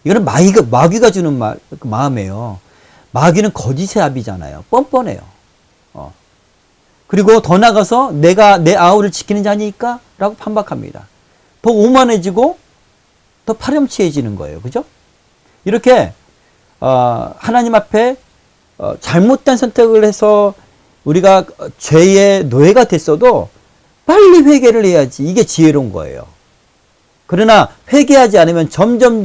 이거는 마귀가 주는 마음이에요. 마귀는 거짓의 압이잖아요. 뻔뻔해요. 그리고 더 나가서 내가 내 아우를 지키는 자니까? 라고 반박합니다. 더 오만해지고 더 파렴치해지는 거예요. 그죠? 이렇게 하나님 앞에 잘못된 선택을 해서 우리가 죄의 노예가 됐어도 빨리 회개를 해야지. 이게 지혜로운 거예요. 그러나 회개하지 않으면 점점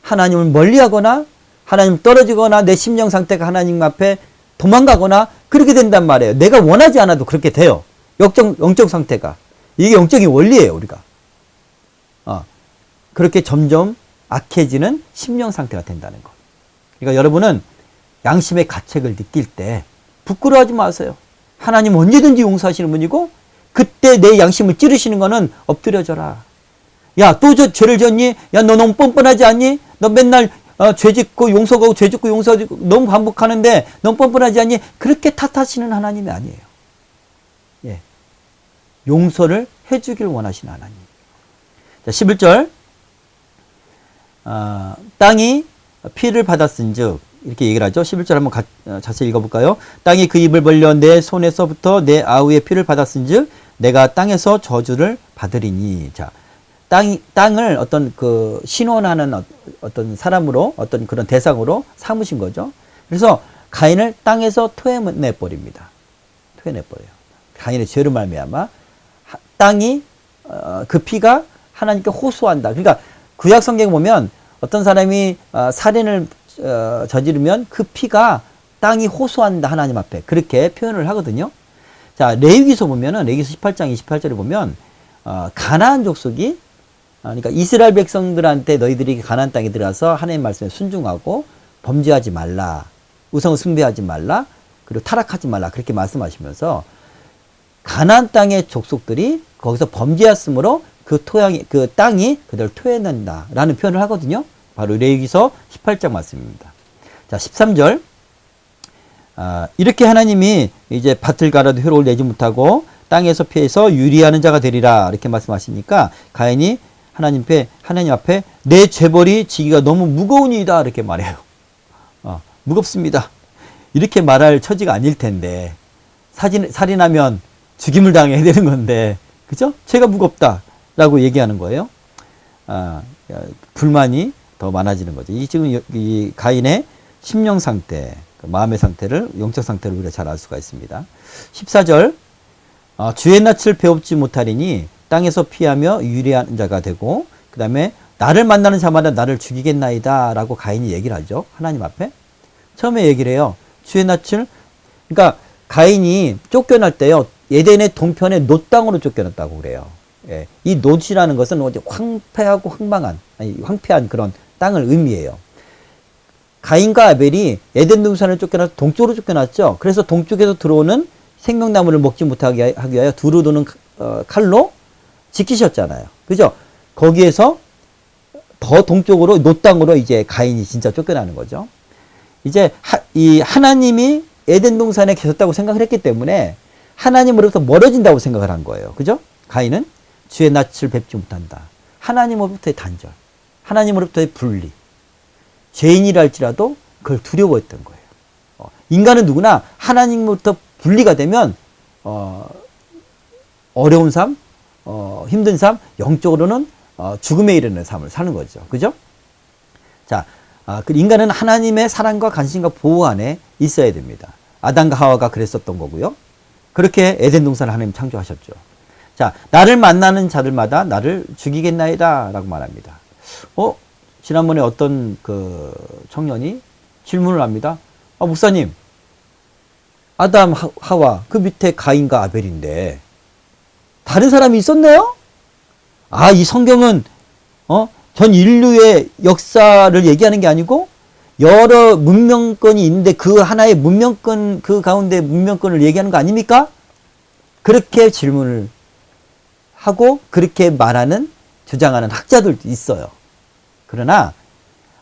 하나님을 멀리하거나 하나님 떨어지거나 내 심령 상태가 하나님 앞에 도망가거나 그렇게 된단 말이에요. 내가 원하지 않아도 그렇게 돼요. 영적 상태가. 이게 영적인 원리예요, 우리가. 그렇게 점점 악해지는 심령 상태가 된다는 것. 그러니까 여러분은 양심의 가책을 느낄 때 부끄러워하지 마세요. 하나님 언제든지 용서하시는 분이고, 그때 내 양심을 찌르시는 거는 엎드려져라. 야, 또 죄를 졌니? 야, 너 너무 뻔뻔하지 않니? 너 맨날 죄 짓고 용서하고 죄 짓고 용서하고 너무 반복하는데 너무 뻔뻔하지 않니? 그렇게 탓하시는 하나님이 아니에요. 예. 용서를 해주길 원하시는 하나님. 자, 11절. 땅이 피를 받았은즉, 이렇게 얘기를 하죠. 11절 한번 자세히 읽어볼까요? 땅이 그 입을 벌려 내 손에서부터 내 아우의 피를 받았은즉 내가 땅에서 저주를 받으리니. 자, 땅을 어떤 신원하는 어떤 사람으로, 어떤 그런 대상으로 삼으신 거죠. 그래서 가인을 땅에서 토해내버립니다. 토해내버려요. 가인의 죄로 말미암아 땅이 그 피가 하나님께 호소한다. 그러니까 구약 성경 보면 어떤 사람이 살인을 저지르면 그 피가 땅이 호소한다, 하나님 앞에. 그렇게 표현을 하거든요. 자, 레위기서 보면은, 레위기서 18장 28절에 보면, 가나안 족속이, 그러니까 이스라엘 백성들한테 너희들이 가나안 땅에 들어가서 하나님 말씀에 순종하고 범죄하지 말라, 우상을 숭배하지 말라, 그리고 타락하지 말라, 그렇게 말씀하시면서 가나안 땅의 족속들이 거기서 범죄했으므로 그 땅이 그들을 토해낸다라는 표현을 하거든요. 바로 레위기서 18장 말씀입니다. 자, 13절. 이렇게 하나님이 이제 밭을 갈아도 효력을 내지 못하고 땅에서 피해서 유리하는 자가 되리라 이렇게 말씀하시니까 가인이 하나님 앞에 내 죄벌이 지기가 너무 무거우니이다 이렇게 말해요. 무겁습니다. 이렇게 말할 처지가 아닐 텐데 살인하면 죽임을 당해야 되는 건데 그죠? 죄가 무겁다라고 얘기하는 거예요. 불만이 더 많아지는 거죠. 지금 이 가인의 심령 상태, 마음의 상태를, 영적 상태를 우리가 잘 알 수가 있습니다. 14절, 주의 낯을 배웁지 못하리니 땅에서 피하며 유리한 자가 되고, 그 다음에 나를 만나는 자마다 나를 죽이겠나이다 라고 가인이 얘기를 하죠. 하나님 앞에. 처음에 얘기를 해요. 주의 낯을, 그러니까 가인이 쫓겨날 때요, 에덴의 동편의 놋 땅으로 쫓겨났다고 그래요. 예, 이 놋이라는 것은 어디 황폐하고 황폐한 그런 땅을 의미해요. 가인과 아벨이 에덴 동산을 쫓겨나서 동쪽으로 쫓겨났죠. 그래서 동쪽에서 들어오는 생명나무를 먹지 못하게 하기 위하여 두루 도는 칼로 지키셨잖아요. 그죠? 거기에서 더 동쪽으로 놋 땅으로 이제 가인이 진짜 쫓겨나는 거죠. 이제 이 하나님이 에덴 동산에 계셨다고 생각을 했기 때문에 하나님으로부터 멀어진다고 생각을 한 거예요. 그죠? 가인은 주의 낯을 뵙지 못한다. 하나님으로부터의 단절, 하나님으로부터의 분리. 죄인이라 할지라도 그걸 두려워했던 거예요. 인간은 누구나 하나님으로부터 분리가 되면 어려운 삶, 힘든 삶, 영적으로는 죽음에 이르는 삶을 사는 거죠. 그죠? 자, 그 인간은 하나님의 사랑과 관심과 보호 안에 있어야 됩니다. 아담과 하와가 그랬었던 거고요. 그렇게 에덴 동산을 하나님 창조하셨죠. 자, 나를 만나는 자들마다 나를 죽이겠나이다 라고 말합니다. 지난번에 어떤 그 청년이 질문을 합니다. 목사님, 아담, 하와, 그 밑에 가인과 아벨인데 다른 사람이 있었네요? 이 성경은 전 인류의 역사를 얘기하는 게 아니고 여러 문명권이 있는데 그 하나의 문명권, 그 가운데 문명권을 얘기하는 거 아닙니까? 그렇게 질문을 하고 그렇게 말하는, 주장하는 학자들도 있어요. 그러나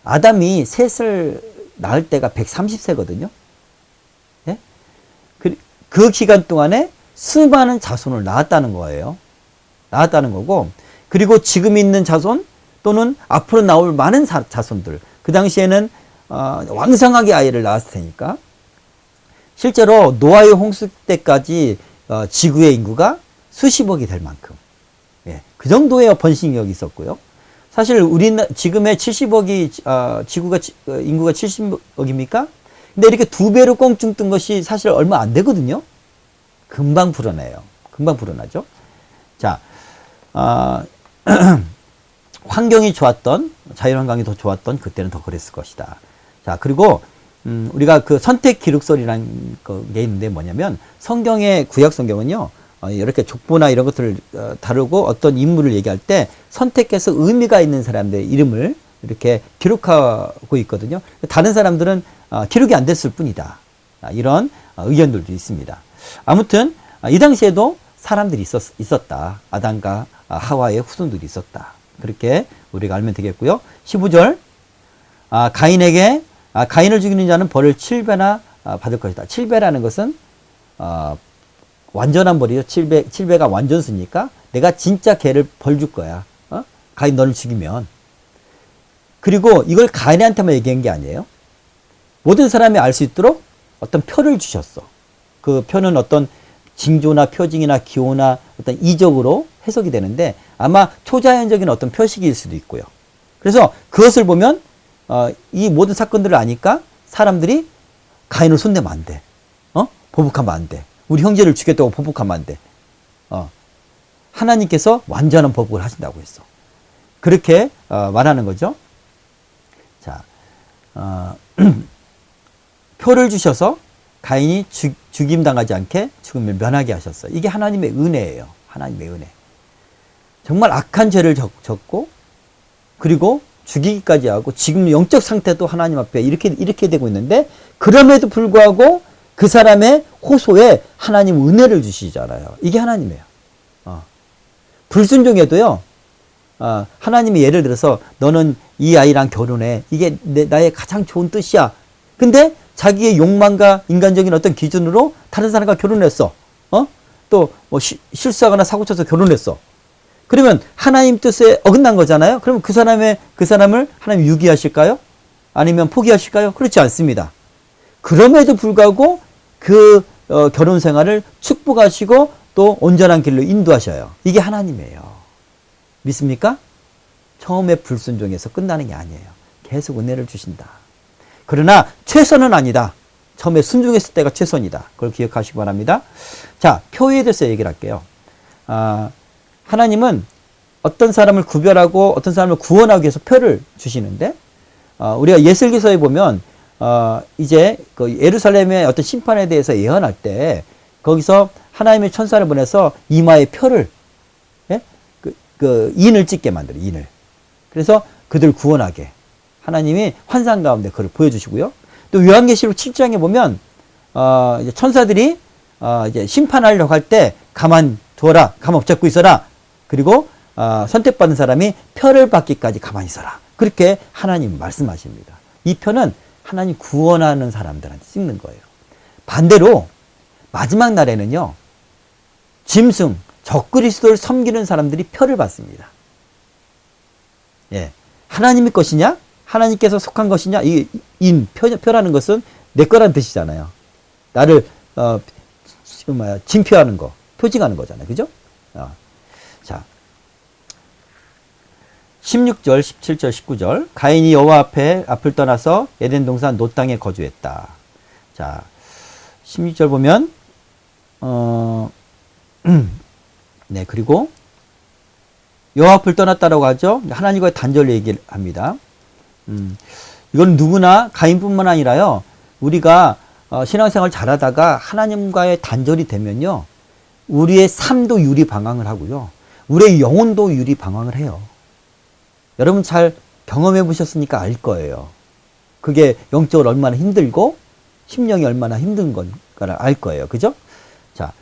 아담이 셋을 낳을 때가 130세거든요. 예? 그 기간 동안에 수많은 자손을 낳았다는 거예요. 낳았다는 거고, 그리고 지금 있는 자손 또는 앞으로 나올 많은 자손들, 그 당시에는 왕성하게 아이를 낳았을 테니까 실제로 노아의 홍수 때까지 지구의 인구가 수십억이 될 만큼, 예, 그 정도의 번식력이 있었고요. 사실 지금의 70억이 지구가 인구가 70억입니까? 근데 이렇게 두 배로 껑충 뜬 것이 사실 얼마 안 되거든요. 금방 불어나요. 금방 불어나죠. 자, 환경이 좋았던, 자연환경이 더 좋았던 그때는 더 그랬을 것이다. 자, 그리고 우리가 그 선택 기록설이라는 게 있는데 뭐냐면, 성경의 구약 성경은요, 이렇게 족보나 이런 것들을 다루고 어떤 인물을 얘기할 때 선택해서 의미가 있는 사람들의 이름을 이렇게 기록하고 있거든요. 다른 사람들은 기록이 안 됐을 뿐이다. 이런 의견들도 있습니다. 아무튼 이 당시에도 사람들이 있었다. 아담과 하와의 후손들이 있었다. 그렇게 우리가 알면 되겠고요. 15절, 가인을 죽이는 자는 벌을 7배나 받을 것이다. 7배라는 것은 완전한 벌이요. 7배가 완전수니까 내가 진짜 걔를 벌 줄 거야. 가인 너를 죽이면. 그리고 이걸 가인한테만 얘기한 게 아니에요. 모든 사람이 알 수 있도록 어떤 표를 주셨어. 그 표는 어떤 징조나 표징이나 기호나 어떤 이적으로 해석이 되는데 아마 초자연적인 어떤 표식일 수도 있고요. 그래서 그것을 보면 이 모든 사건들을 아니까 사람들이 가인을 손대면 안 돼. 보복하면 안 돼. 우리 형제를 죽였다고 보복하면 안 돼. 하나님께서 완전한 보복을 하신다고 했어. 그렇게 말하는 거죠. 자, 표를 주셔서 가인이 죽임당하지 않게 죽음을 면하게 하셨어요. 이게 하나님의 은혜예요. 하나님의 은혜. 정말 악한 죄를 졌고 그리고 죽이기까지 하고 지금 영적 상태도 하나님 앞에 이렇게 되고 있는데 그럼에도 불구하고 그 사람의 호소에 하나님 은혜를 주시잖아요. 이게 하나님이에요. 불순종해도요. 하나님이 예를 들어서 너는 이 아이랑 결혼해. 이게 나의 가장 좋은 뜻이야. 근데 자기의 욕망과 인간적인 어떤 기준으로 다른 사람과 결혼했어. 또 뭐 실수하거나 사고 쳐서 결혼했어. 그러면 하나님 뜻에 어긋난 거잖아요. 그러면 그 사람을 하나님 유기하실까요? 아니면 포기하실까요? 그렇지 않습니다. 그럼에도 불구하고 그 결혼 생활을 축복하시고 또 온전한 길로 인도하셔요. 이게 하나님이에요. 믿습니까? 처음에 불순종해서 끝나는 게 아니에요. 계속 은혜를 주신다. 그러나 최선은 아니다. 처음에 순종했을 때가 최선이다. 그걸 기억하시기 바랍니다. 자, 표에 대해서 얘기를 할게요. 하나님은 어떤 사람을 구별하고 어떤 사람을 구원하기 위해서 표를 주시는데, 우리가 예술기서에 보면 이제 그 예루살렘의 어떤 심판에 대해서 예언할 때 거기서 하나님의 천사를 보내서 이마에 표를, 예? 그 인을 찍게 만들어요. 인을. 그래서 그들 구원하게 하나님이 환상 가운데 그걸 보여주시고요. 또 요한계시록 7장에 보면 이제 천사들이 이제 심판하려고 할 때 가만 두어라, 가만 붙잡고 있어라. 그리고 선택받은 사람이 표를 받기까지 가만히 있어라. 그렇게 하나님 말씀하십니다. 이 표는 하나님 구원하는 사람들한테 찍는 거예요. 반대로 마지막 날에는요, 짐승, 적그리스도를 섬기는 사람들이 표를 받습니다. 예, 하나님의 것이냐? 하나님께서 속한 것이냐? 이 표라는 것은 내 거란 뜻이잖아요. 나를 징표하는 거, 표징하는 거잖아요. 그죠? 자, 16절, 17절, 19절. 가인이 여호와 앞을 떠나서 에덴 동산 노 땅에 거주했다. 자, 16절 보면 네, 그리고 여호와 앞을 떠났다라고 하죠. 하나님과의 단절 얘기를 합니다. 이건 누구나 가인뿐만 아니라요. 우리가 신앙생활 잘하다가 하나님과의 단절이 되면요, 우리의 삶도 유리방황을 하고요, 우리의 영혼도 유리방황을 해요. 여러분 잘 경험해 보셨으니까 알 거예요. 그게 영적으로 얼마나 힘들고 심령이 얼마나 힘든 건가를 알 거예요. 그죠? 자,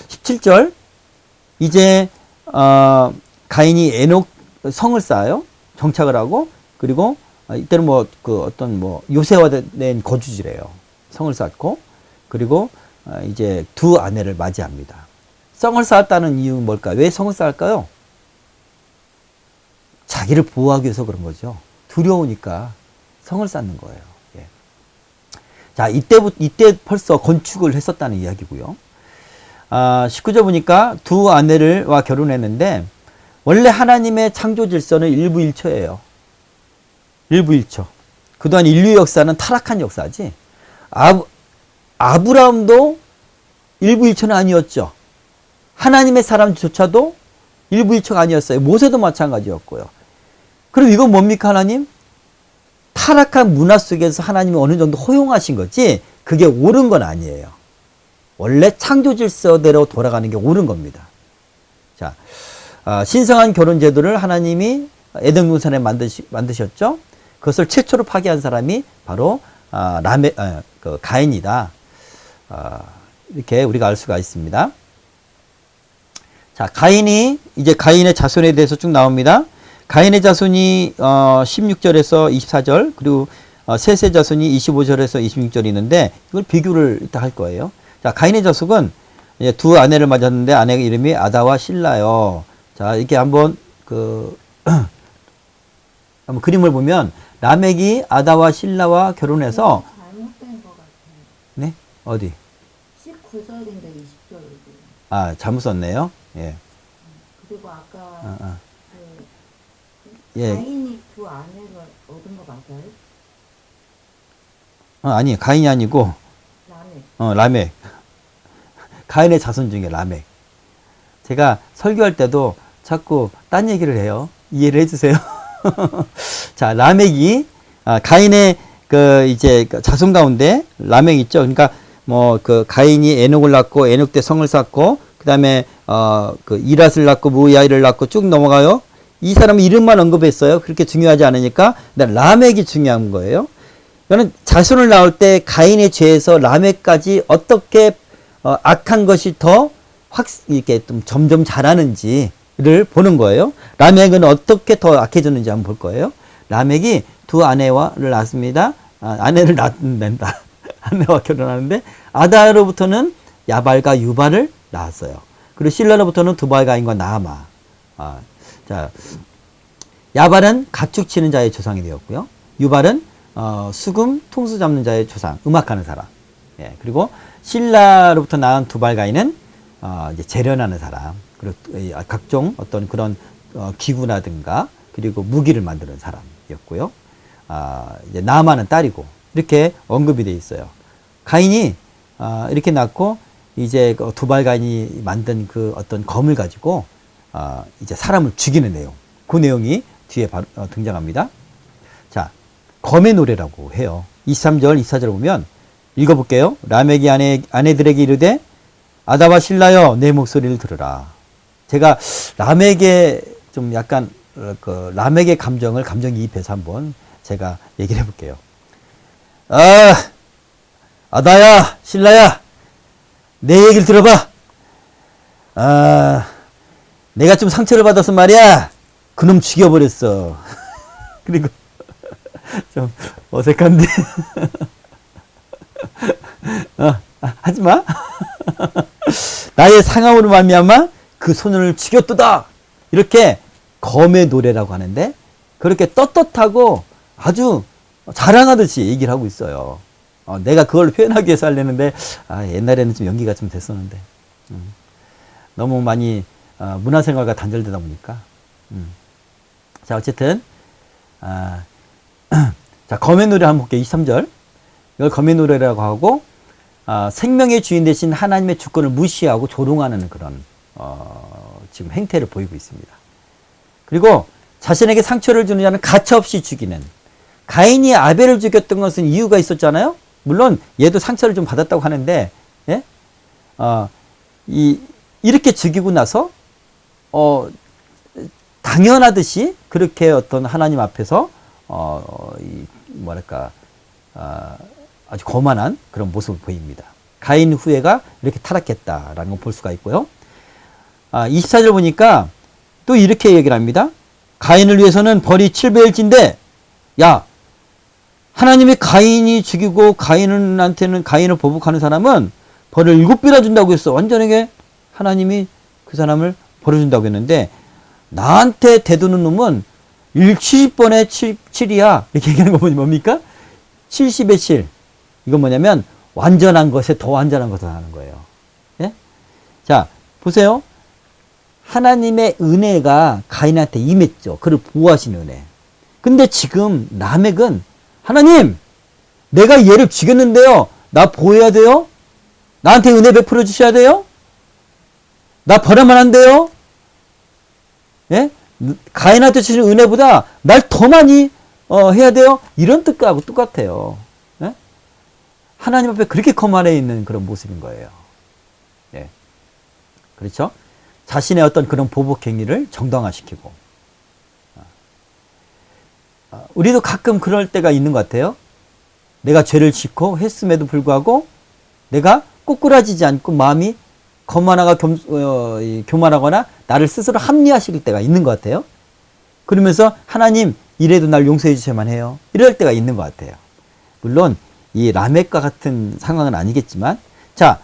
17절. 이제 가인이 에녹 성을 쌓아요. 정착을 하고, 그리고 이때는 어떤 요새화된 거주지래요. 성을 쌓고, 그리고 이제 두 아내를 맞이합니다. 성을 쌓았다는 이유는 뭘까요? 왜 성을 쌓을까요? 자기를 보호하기 위해서 그런 거죠. 두려우니까 성을 쌓는 거예요. 예. 자, 이때 벌써 건축을 했었다는 이야기고요. 19절 보니까 두 아내와 결혼했는데, 원래 하나님의 창조 질서는 일부일처예요. 일부일처. 그동안 인류 역사는 타락한 역사지. 아브라함도 일부일처는 아니었죠. 하나님의 사람조차도 일부일처가 아니었어요. 모세도 마찬가지였고요. 그럼 이건 뭡니까, 하나님? 타락한 문화 속에서 하나님이 어느 정도 허용하신 거지, 그게 옳은 건 아니에요. 원래 창조 질서대로 돌아가는 게 옳은 겁니다. 자, 신성한 결혼 제도를 하나님이 에덴 동산에 만드셨죠. 그것을 최초로 파괴한 사람이 바로 가인이다. 이렇게 우리가 알 수가 있습니다. 자, 이제 가인의 자손에 대해서 쭉 나옵니다. 가인의 자손이 16절에서 24절, 그리고 셋의 자손이 25절에서 26절이 있는데, 이걸 비교를 이따 할 거예요. 자, 가인의 자손은 이제 두 아내를 맞았는데, 아내의 이름이 아다와 실라요. 자, 이렇게 한번 한번 그림을 보면, 라멕이 아다와 실라와 결혼해서 잘못된 것 같아요. 네? 어디? 19절인데 20절이고. 아, 잘못 썼네요. 예. 그리고 아까 예. 가인이 두 아내를 얻은 거 맞아요? 아니, 가인이 아니고 라멕. 라멕. 가인의 자손 중에 라멕. 제가 설교할 때도 자꾸 딴 얘기를 해요. 이해를 해주세요. 자, 라멕이 가인의 이제 자손 가운데 라멕 있죠. 그러니까 가인이 에녹을 낳고 에녹 때 성을 쌓고, 그다음에 이랏을 낳고 무야일을 낳고 쭉 넘어가요. 이 사람 이름만 언급했어요. 그렇게 중요하지 않으니까. 근데 라멕이 중요한 거예요. 이거는 자손을 낳을 때 가인의 죄에서 라멕까지 어떻게 악한 것이 더 이렇게 좀 점점 자라는지를 보는 거예요. 라멕은 어떻게 더 악해졌는지 한번 볼 거예요. 라멕이 두 아내를 낳습니다. 아내를 낳는다. 아내와 결혼하는데 아다로부터는 야발과 유발을 낳았어요. 그리고 실라로부터는 두발가인과 나아마. 자, 야발은 가축 치는 자의 조상이 되었고요. 유발은 수금 통수 잡는 자의 조상, 음악하는 사람. 예, 그리고 실라로부터 낳은 두발가인은 이제 재련하는 사람, 그리고 각종 어떤 그런 기구라든가 그리고 무기를 만드는 사람이었고요. 이제 나아마는 딸이고 이렇게 언급이 되어 있어요. 가인이 이렇게 낳고 이제 두발가인이 만든 그 어떤 검을 가지고 이제 사람을 죽이는 내용, 그 내용이 뒤에 바로 등장합니다. 자, 검의 노래라고 해요. 23절, 24절 보면 읽어볼게요. 라멕이 아내들에게 이르되 아다와 실라여 내 목소리를 들으라. 제가 라멕의 좀 약간 그 라멕의 감정이입해서 한번 제가 얘기를 해볼게요. 아다야, 실라야, 내 얘기를 들어봐. 내가 좀 상처를 받아서 말이야. 그놈 죽여버렸어. 그리고 좀 어색한데. 하지마. 나의 상함으로 말미암아 그 소년을 죽였도다. 이렇게 검의 노래라고 하는데 그렇게 떳떳하고 아주 자랑하듯이 얘기를 하고 있어요. 내가 그걸 표현하기 위해서 하려는데 옛날에는 좀 연기가 좀 됐었는데 너무 많이 문화생활과 단절되다 보니까 자, 어쨌든 자, 검의 노래 한번 볼게요. 23절. 이걸 검의 노래라고 하고 생명의 주인 되신 하나님의 주권을 무시하고 조롱하는 그런 지금 행태를 보이고 있습니다. 그리고 자신에게 상처를 주는 자는 가차없이 죽이는, 가인이 아벨을 죽였던 것은 이유가 있었잖아요. 물론 얘도 상처를 좀 받았다고 하는데 예? 이렇게 죽이고 나서 당연하듯이 그렇게 어떤 하나님 앞에서 뭐랄까 아주 거만한 그런 모습을 보입니다. 가인 후예가 이렇게 타락했다라는 걸 볼 수가 있고요. 24절 보니까 또 이렇게 얘기를 합니다. 가인을 위해서는 벌이 700일째인데 야, 하나님이 가인이 죽이고 가인을 보복하는 사람은 벌을 7배나 준다고 했어. 완전하게 하나님이 그 사람을 벌어준다고 했는데 나한테 대두는 놈은 70번에 7이야. 이렇게 얘기하는 거 보니 뭡니까? 70의 7. 이건 뭐냐면 완전한 것에 더 완전한 것을 하는 거예요. 예? 자, 보세요. 하나님의 은혜가 가인한테 임했죠. 그를 보호하시는 은혜. 근데 지금 라멕은 하나님, 내가 얘를 죽였는데요. 나 보호해야 돼요? 나한테 은혜 베풀어 주셔야 돼요? 나 벌하면 안 돼요? 예? 가인한테 주신 은혜보다 날 더 많이 해야 돼요? 이런 뜻하고 똑같아요. 예? 하나님 앞에 그렇게 거만해 있는 그런 모습인 거예요. 예. 그렇죠? 자신의 어떤 그런 보복 행위를 정당화시키고. 우리도 가끔 그럴 때가 있는 것 같아요. 내가 죄를 짓고 했음에도 불구하고 내가 꼬꾸라지지 않고 마음이 교만하거나 나를 스스로 합리화시킬 때가 있는 것 같아요. 그러면서 하나님 이래도 날 용서해 주셔야만 해요. 이럴 때가 있는 것 같아요. 물론 이 라멕과 같은 상황은 아니겠지만, 자,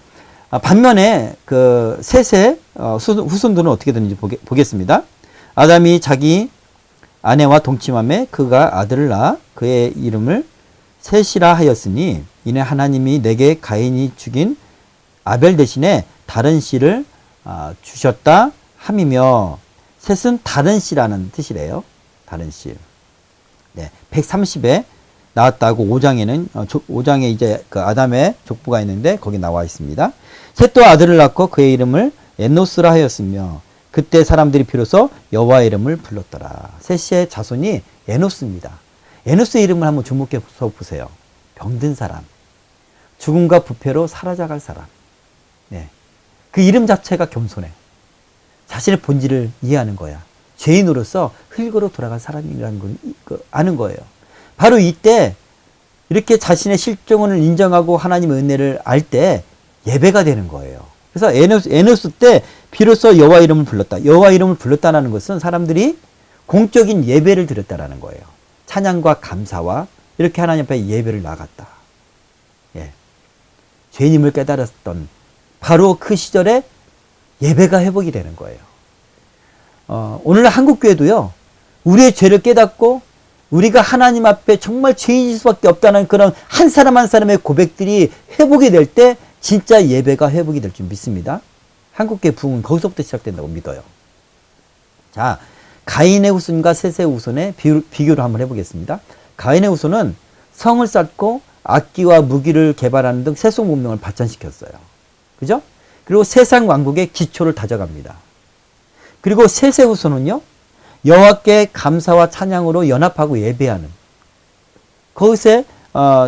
반면에 그 셋의 후손들은 어떻게 되는지 보겠습니다. 아담이 자기 아내와 동침함에 그가 아들을 낳아 그의 이름을 셋이라 하였으니 이는 하나님이 내게 가인이 죽인 아벨 대신에 다른 씨를 주셨다 함이며, 셋은 다른 씨라는 뜻이래요. 다른 씨. 네, 130에 나왔다고 5장에는 5장에 이제 그 아담의 족보가 있는데 거기 나와 있습니다. 셋도 아들을 낳고 그의 이름을 에노스라 하였으며 그때 사람들이 비로소 여호와의 이름을 불렀더라. 셋의 자손이 에노스입니다. 에노스의 이름을 한번 주목해서 보세요. 병든 사람, 죽음과 부패로 사라져갈 사람. 네. 그 이름 자체가 겸손해. 자신의 본질을 이해하는 거야. 죄인으로서 흙으로 돌아간 사람이라는 걸 아는 거예요. 바로 이때 이렇게 자신의 실종을 인정하고 하나님의 은혜를 알 때 예배가 되는 거예요. 그래서 에노스 때 비로소 여호와 이름을 불렀다. 여호와 이름을 불렀다는 것은 사람들이 공적인 예배를 드렸다라는 거예요. 찬양과 감사와 이렇게 하나님 앞에 예배를 나갔다. 예. 죄인임을 깨달았던 바로 그 시절에 예배가 회복이 되는 거예요. 오늘 한국교회도요, 우리의 죄를 깨닫고 우리가 하나님 앞에 정말 죄인일 수밖에 없다는 그런 한 사람 한 사람의 고백들이 회복이 될 때 진짜 예배가 회복이 될 줄 믿습니다. 한국교회 부흥은 거기서부터 시작된다고 믿어요. 자, 가인의 후손과 셋의 후손의 비교를 한번 해보겠습니다. 가인의 후손은 성을 쌓고 악기와 무기를 개발하는 등 세속 문명을 발전시켰어요. 그죠? 그리고 세상 왕국의 기초를 다져갑니다. 그리고 셋의 후손은요, 여호와께 감사와 찬양으로 연합하고 예배하는, 거기에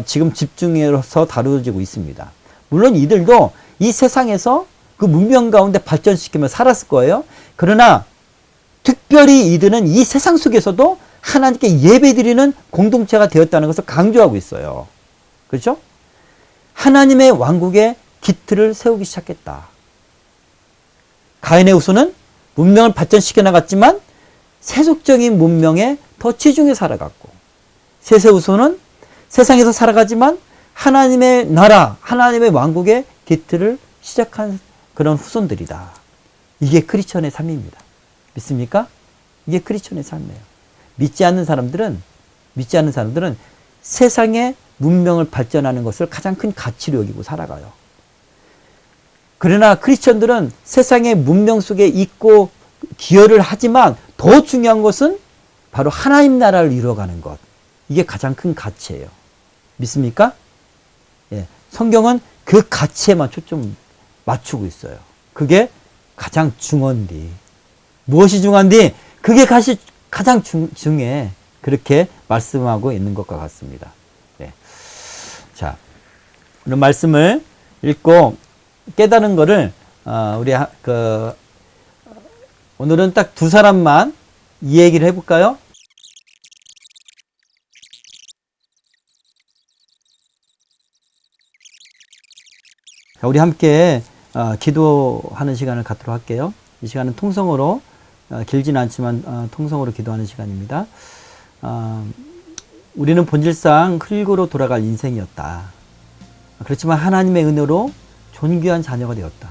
지금 집중해서 다루어지고 있습니다. 물론 이들도 이 세상에서 그 문명 가운데 발전시키며 살았을 거예요. 그러나 특별히 이들은 이 세상 속에서도 하나님께 예배드리는 공동체가 되었다는 것을 강조하고 있어요. 그렇죠? 하나님의 왕국의 기틀을 세우기 시작했다. 가인의 후손은 문명을 발전시켜 나갔지만 세속적인 문명에 더 치중해 살아갔고, 셋의 후손은 세상에서 살아가지만 하나님의 나라, 하나님의 왕국의 기틀을 시작한 그런 후손들이다. 이게 크리스천의 삶입니다. 믿습니까? 이게 크리스천의 삶이에요. 믿지 않는 사람들은 세상의 문명을 발전하는 것을 가장 큰 가치로 여기고 살아가요. 그러나 크리스천들은 세상의 문명 속에 있고 기여를 하지만 더 중요한 것은 바로 하나님 나라를 이루어가는 것. 이게 가장 큰 가치예요. 믿습니까? 예, 성경은 그 가치에만 초점 맞추고 있어요. 그게 가장 중요한디. 무엇이 중요한디? 그게 가장 중요해. 그렇게 말씀하고 있는 것과 같습니다. 네. 자, 오늘 말씀을 읽고 깨달은 거를 오늘은 딱 두 사람만 이 얘기를 해볼까요? 자, 우리 함께 기도하는 시간을 갖도록 할게요. 이 시간은 통성으로 길진 않지만 통성으로 기도하는 시간입니다. 우리는 본질상 흙으로 돌아갈 인생이었다. 그렇지만 하나님의 은혜로 존귀한 자녀가 되었다.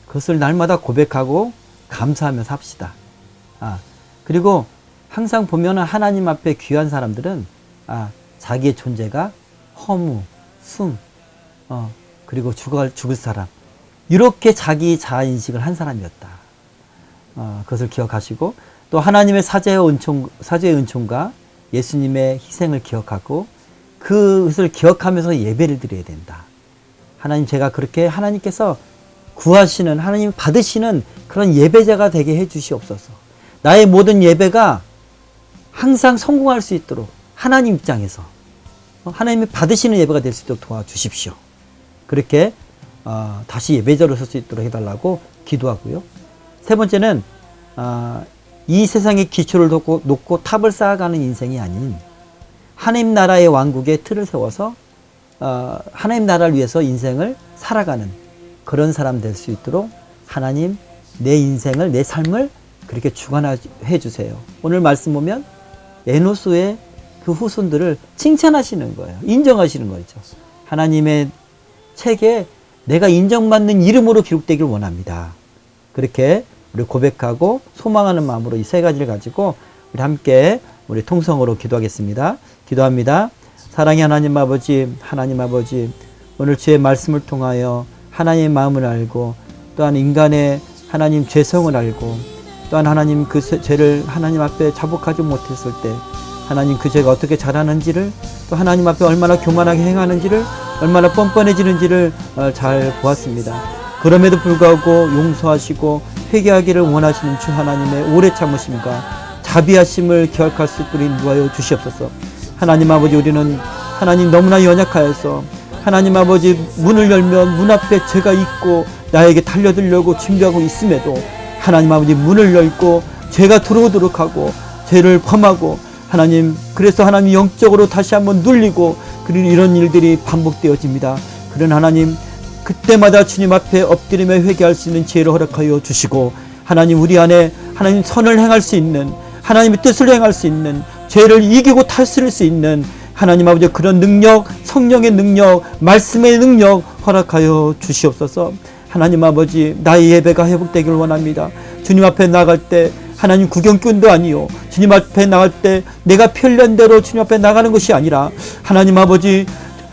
그것을 날마다 고백하고 감사하며 삽시다. 그리고 항상 보면 하나님 앞에 귀한 사람들은 자기의 존재가 허무, 숨, 그리고 죽을 사람, 이렇게 자기 자아인식을 한 사람이었다. 그것을 기억하시고 또 하나님의 사죄의 은총과 예수님의 희생을 기억하고 그것을 기억하면서 예배를 드려야 된다. 하나님, 제가 그렇게 하나님께서 구하시는, 하나님 받으시는 그런 예배자가 되게 해 주시옵소서. 나의 모든 예배가 항상 성공할 수 있도록 하나님 입장에서 하나님이 받으시는 예배가 될 수 있도록 도와주십시오. 그렇게 다시 예배자로 설 수 있도록 해달라고 기도하고요. 세 번째는 이 세상의 기초를 놓고 탑을 쌓아가는 인생이 아닌 하나님 나라의 왕국의 틀을 세워서 하나님 나라를 위해서 인생을 살아가는 그런 사람 될 수 있도록 하나님 내 인생을, 내 삶을 그렇게 주관해 주세요. 오늘 말씀 보면 에노스의 그 후손들을 칭찬하시는 거예요. 인정하시는 거죠. 하나님의 책에 내가 인정받는 이름으로 기록되길 원합니다. 그렇게 우리 고백하고 소망하는 마음으로 이 세 가지를 가지고 우리 함께 우리 통성으로 기도하겠습니다. 기도합니다. 사랑의 하나님 아버지, 오늘 주의 말씀을 통하여 하나님의 마음을 알고 또한 인간의 하나님 죄성을 알고 또한 하나님 그 죄를 하나님 앞에 자복하지 못했을 때 하나님 그 죄가 어떻게 자라는지를 또 하나님 앞에 얼마나 교만하게 행하는지를 얼마나 뻔뻔해지는지를 잘 보았습니다. 그럼에도 불구하고 용서하시고 회개하기를 원하시는 주 하나님의 오래 참으심과 자비하심을 기억할 수 있도록 인도하여 주시옵소서. 하나님 아버지, 우리는 하나님 너무나 연약하여서 하나님 아버지 문을 열면 문 앞에 죄가 있고 나에게 달려들려고 준비하고 있음에도 하나님 아버지 문을 열고 죄가 들어오도록 하고 죄를 범하고 하나님, 그래서 하나님 영적으로 다시 한번 눌리고 그리고 이런 일들이 반복되어집니다. 그런 하나님, 그때마다 주님 앞에 엎드리며 회개할 수 있는 지혜를 허락하여 주시고 하나님, 우리 안에 하나님 선을 행할 수 있는, 하나님의 뜻을 행할 수 있는, 죄를 이기고 다스릴 수 있는 하나님 아버지 그런 능력, 성령의 능력, 말씀의 능력 허락하여 주시옵소서. 하나님 아버지 나의 예배가 회복되기를 원합니다. 주님 앞에 나갈 때 하나님 구경꾼도 아니요 주님 앞에 나갈 때 내가 편리한 대로 주님 앞에 나가는 것이 아니라 하나님 아버지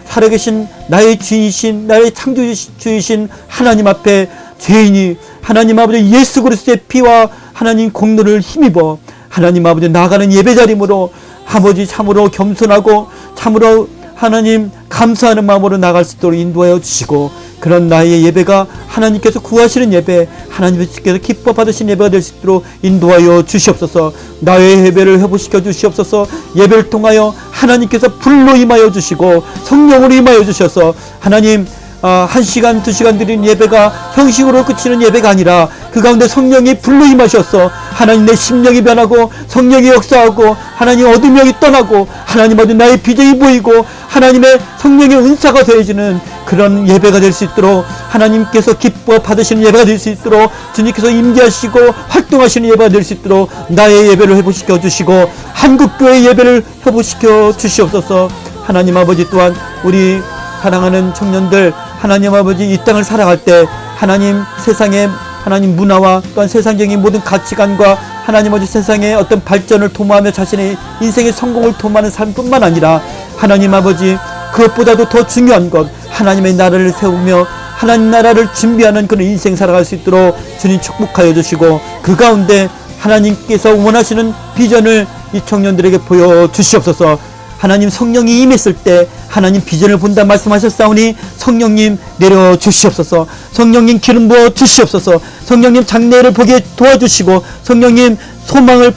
살아계신 나의 주이신 나의 창조주이신 하나님 앞에 죄인이 하나님 아버지 예수 그리스도의 피와 하나님 공로를 힘입어 하나님 아버지 나가는 예배자림으로 아버지 참으로 겸손하고 참으로 하나님 감사하는 마음으로 나갈 수 있도록 인도하여 주시고 그런 나의 예배가 하나님께서 구하시는 예배 하나님께서 기뻐 받으신 예배가 될 수 있도록 인도하여 주시옵소서. 나의 예배를 회복시켜 주시옵소서. 예배를 통하여 하나님께서 불로 임하여 주시고 성령으로 임하여 주셔서 하나님 1시간 2시간 드린 예배가 형식으로 그치는 예배가 아니라 그 가운데 성령이 불로 임하셔서 하나님 내 심령이 변하고 성령이 역사하고 하나님 어둠이 떠나고 하나님 어디 나의 비전이 보이고 하나님의 성령의 은사가 더해지는 그런 예배가 될 수 있도록 하나님께서 기뻐 받으시는 예배가 될 수 있도록 주님께서 임재하시고 활동하시는 예배가 될 수 있도록 나의 예배를 회복시켜 주시고 한국교회 예배를 회복시켜 주시옵소서. 하나님 아버지 또한 우리 사랑하는 청년들 하나님 아버지 이 땅을 살아갈 때 하나님 세상의 하나님 문화와 또한 세상적인 모든 가치관과 하나님 아버지 세상의 어떤 발전을 도모하며 자신의 인생의 성공을 도모하는 삶뿐만 아니라 하나님 아버지 그것보다도 더 중요한 것 하나님의 나라를 세우며 하나님 나라를 준비하는 그런 인생 살아갈 수 있도록 주님 축복하여 주시고 그 가운데 하나님께서 원하시는 비전을 이 청년들에게 보여주시옵소서. 하나님 성령이 임했을 때 하나님 비전을 본다 말씀하셨사오니 성령님 내려주시옵소서. 성령님 기름 부어 주시옵소서. 성령님 장래를 보게 도와주시고 성령님 소망을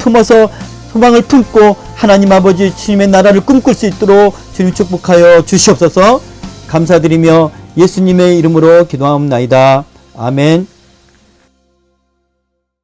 품고 하나님 아버지 주님의 나라를 꿈꿀 수 있도록 주님 축복하여 주시옵소서. 감사드리며 예수님의 이름으로 기도하옵나이다. 아멘.